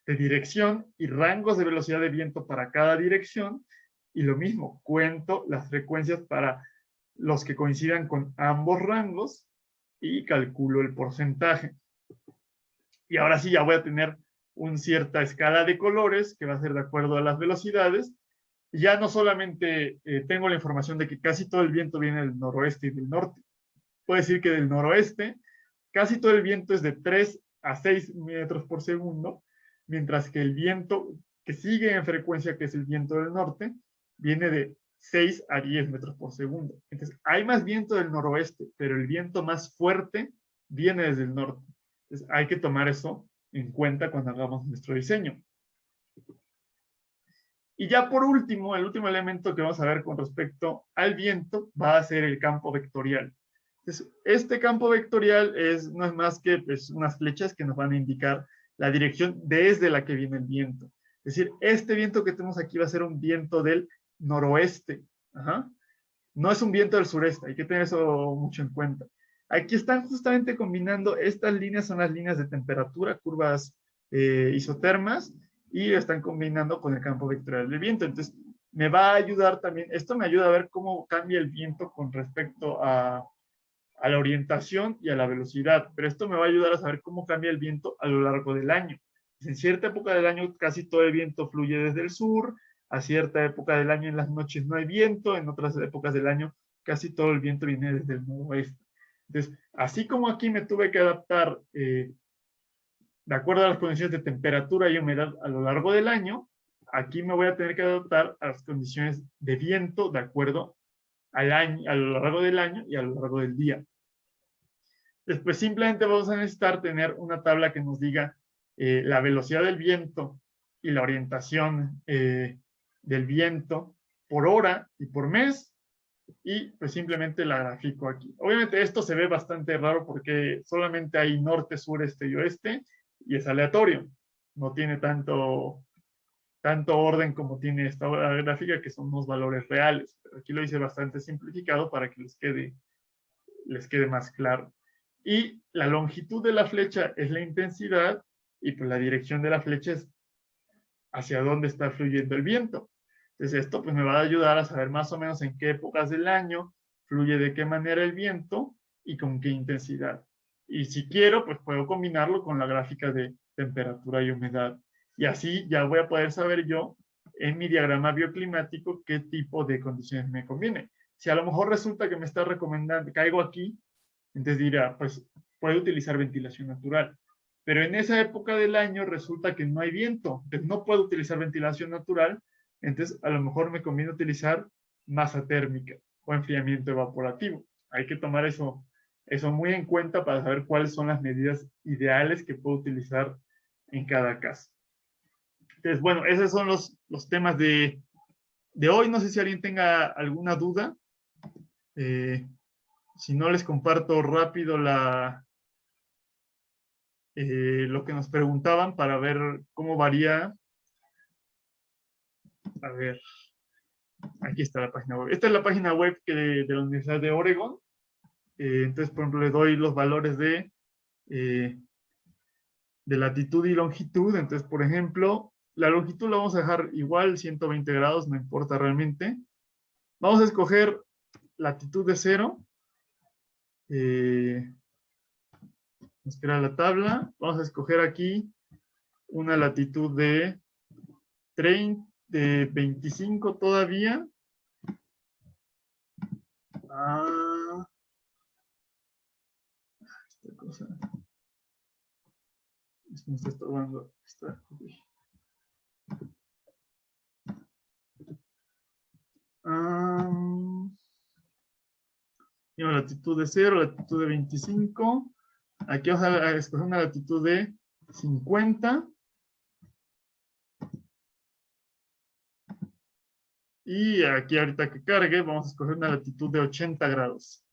de dirección y rangos de velocidad de viento para cada dirección, y lo mismo, cuento las frecuencias para los que coincidan con ambos rangos y calculo el porcentaje. Y ahora sí ya voy a tener una cierta escala de colores que va a ser de acuerdo a las velocidades. Ya no solamente tengo la información de que casi todo el viento viene del noroeste y del norte. Puedo decir que del noroeste casi todo el viento es de 3 a 6 metros por segundo, mientras que el viento que sigue en frecuencia, que es el viento del norte, viene de 6 a 10 metros por segundo. Entonces, hay más viento del noroeste, pero el viento más fuerte viene desde el norte. Entonces, hay que tomar eso en cuenta cuando hagamos nuestro diseño. Y ya por último, el último elemento que vamos a ver con respecto al viento va a ser el campo vectorial. Entonces, este campo vectorial no es más que pues, unas flechas que nos van a indicar la dirección desde la que viene el viento. Es decir, este viento que tenemos aquí va a ser un viento del noroeste. Ajá. No es un viento del sureste, hay que tener eso mucho en cuenta. Aquí están justamente combinando, estas líneas son las líneas de temperatura, curvas isotermas, y están combinando con el campo vectorial del viento. Entonces, me va a ayudar también, esto me ayuda a ver cómo cambia el viento con respecto a a la orientación y a la velocidad, pero esto me va a ayudar a saber cómo cambia el viento a lo largo del año. En cierta época del año casi todo el viento fluye desde el sur, a cierta época del año en las noches no hay viento, en otras épocas del año casi todo el viento viene desde el noroeste. Entonces, así como aquí me tuve que adaptar de acuerdo a las condiciones de temperatura y humedad a lo largo del año, aquí me voy a tener que adaptar a las condiciones de viento de acuerdo al año, a lo largo del año y a lo largo del día. Después simplemente vamos a necesitar tener una tabla que nos diga la velocidad del viento y la orientación del viento por hora y por mes, y pues simplemente la grafico aquí. Obviamente esto se ve bastante raro porque solamente hay norte, sur, este y oeste, y es aleatorio. No tiene tanto orden como tiene esta gráfica, que son unos valores reales. Pero aquí lo hice bastante simplificado para que les quede más claro. Y la longitud de la flecha es la intensidad, y pues la dirección de la flecha es hacia dónde está fluyendo el viento. Entonces esto pues me va a ayudar a saber más o menos en qué épocas del año fluye de qué manera el viento y con qué intensidad. Y si quiero, pues puedo combinarlo con la gráfica de temperatura y humedad. Y así ya voy a poder saber yo en mi diagrama bioclimático qué tipo de condiciones me conviene. Si a lo mejor resulta que me está recomendando, caigo aquí, entonces dirá, pues puedo utilizar ventilación natural. Pero en esa época del año resulta que no hay viento, entonces no puedo utilizar ventilación natural, entonces a lo mejor me conviene utilizar masa térmica o enfriamiento evaporativo. Hay que tomar eso muy en cuenta para saber cuáles son las medidas ideales que puedo utilizar en cada caso. Entonces, bueno, esos son los temas de hoy. No sé si alguien tenga alguna duda. Si no, les comparto rápido lo que nos preguntaban para ver cómo varía. A ver, aquí está la página web. Esta es la página web de la Universidad de Oregon. Entonces, por ejemplo, le doy los valores de latitud y longitud. Entonces, por ejemplo, la longitud la vamos a dejar igual, 120 grados, no importa realmente. Vamos a escoger latitud de 0. Nos queda la tabla. Vamos a escoger aquí una latitud de 30, de 25 todavía. Esta cosa. Me está estorbando. Latitud de 0, latitud de 25. Aquí vamos a escoger una latitud de 50. Y aquí ahorita que cargue, vamos a escoger una latitud de 80 grados.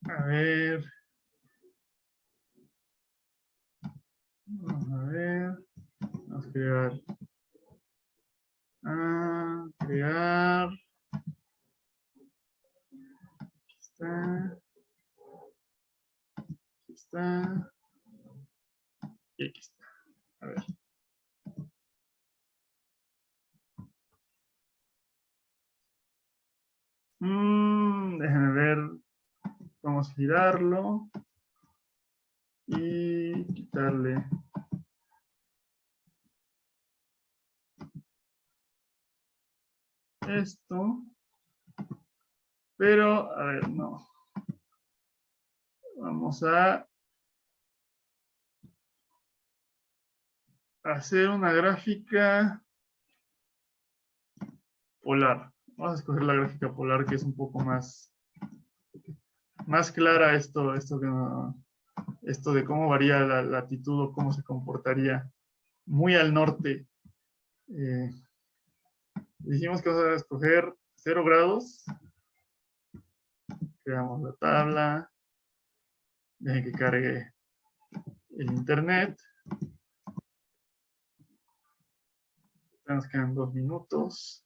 A ver. Vamos a ver. Vamos a crear. Crear. Aquí está. Aquí está. Y aquí está. A ver. Déjenme ver. Vamos a girarlo. Y quitarle esto. Pero, a ver, no. Vamos a hacer una gráfica polar. Vamos a escoger la gráfica polar, que es un poco más clara esto de cómo varía la latitud o cómo se comportaría muy al norte. Dijimos que vamos a escoger 0 grados. Creamos la tabla. Dejen que cargue el internet. Nos quedan 2 minutos.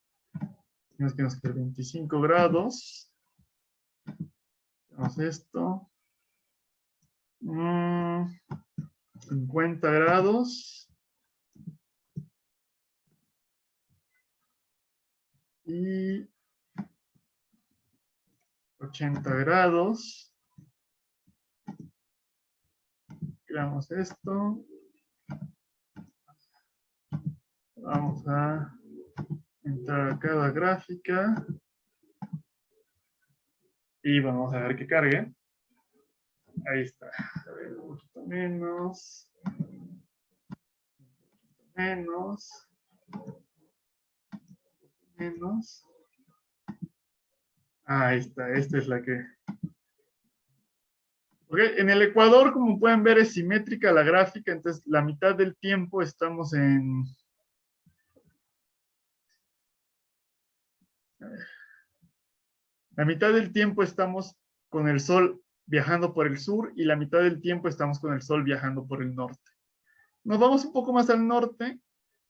Nos quedan 25 grados. Hacemos esto. 50 grados. Y 80 grados. Creamos esto. Vamos a entrar a cada gráfica. Y vamos a ver que cargue. Ahí está. A ver, un poquito menos. Menos. Ahí está. Esta es la que... Okay. En el Ecuador, como pueden ver, es simétrica la gráfica. Entonces, la mitad del tiempo estamos en... La mitad del tiempo estamos con el sol viajando por el sur y la mitad del tiempo estamos con el sol viajando por el norte. Nos vamos un poco más al norte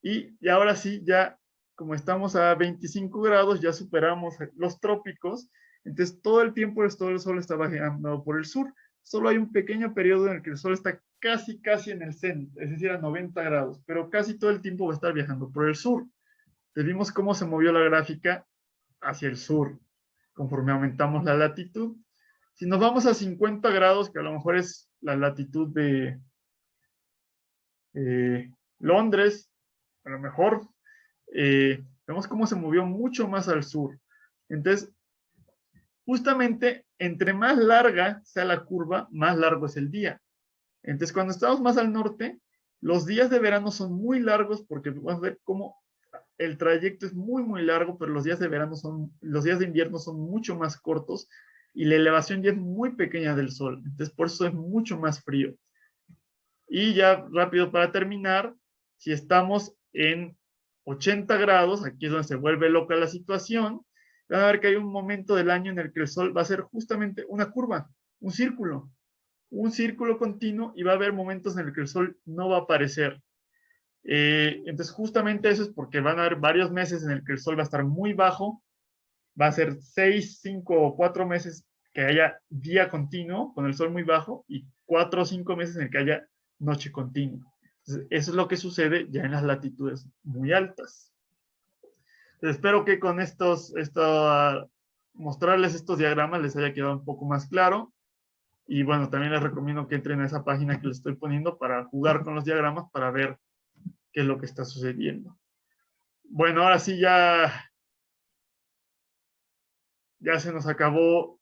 y ahora sí, ya como estamos a 25 grados, ya superamos los trópicos, entonces todo el tiempo el sol está viajando por el sur. Solo hay un pequeño periodo en el que el sol está casi en el cenit, es decir, a 90 grados, pero casi todo el tiempo va a estar viajando por el sur. Entonces vimos cómo se movió la gráfica hacia el sur, conforme aumentamos la latitud. Si nos vamos a 50 grados, que a lo mejor es la latitud de Londres, a lo mejor vemos cómo se movió mucho más al sur. Entonces, justamente, entre más larga sea la curva, más largo es el día. Entonces, cuando estamos más al norte, los días de verano son muy largos porque vamos a ver cómo el trayecto es muy largo, pero los días de invierno son mucho más cortos y la elevación ya es muy pequeña del sol. Entonces, por eso es mucho más frío. Y ya rápido para terminar, si estamos en 80 grados, aquí es donde se vuelve loca la situación, van a ver que hay un momento del año en el que el sol va a ser justamente una curva, un círculo continuo y va a haber momentos en el que el sol no va a aparecer. Entonces justamente eso es porque van a haber varios meses en el que el sol va a estar muy bajo, va a ser 6, 5 o 4 meses que haya día continuo con el sol muy bajo y 4 o 5 meses en el que haya noche continua. Entonces, eso es lo que sucede ya en las latitudes muy altas. Entonces, espero que con mostrarles estos diagramas les haya quedado un poco más claro. Y bueno, también les recomiendo que entren a esa página que les estoy poniendo para jugar con los diagramas para ver qué es lo que está sucediendo. Bueno, ahora sí ya se nos acabó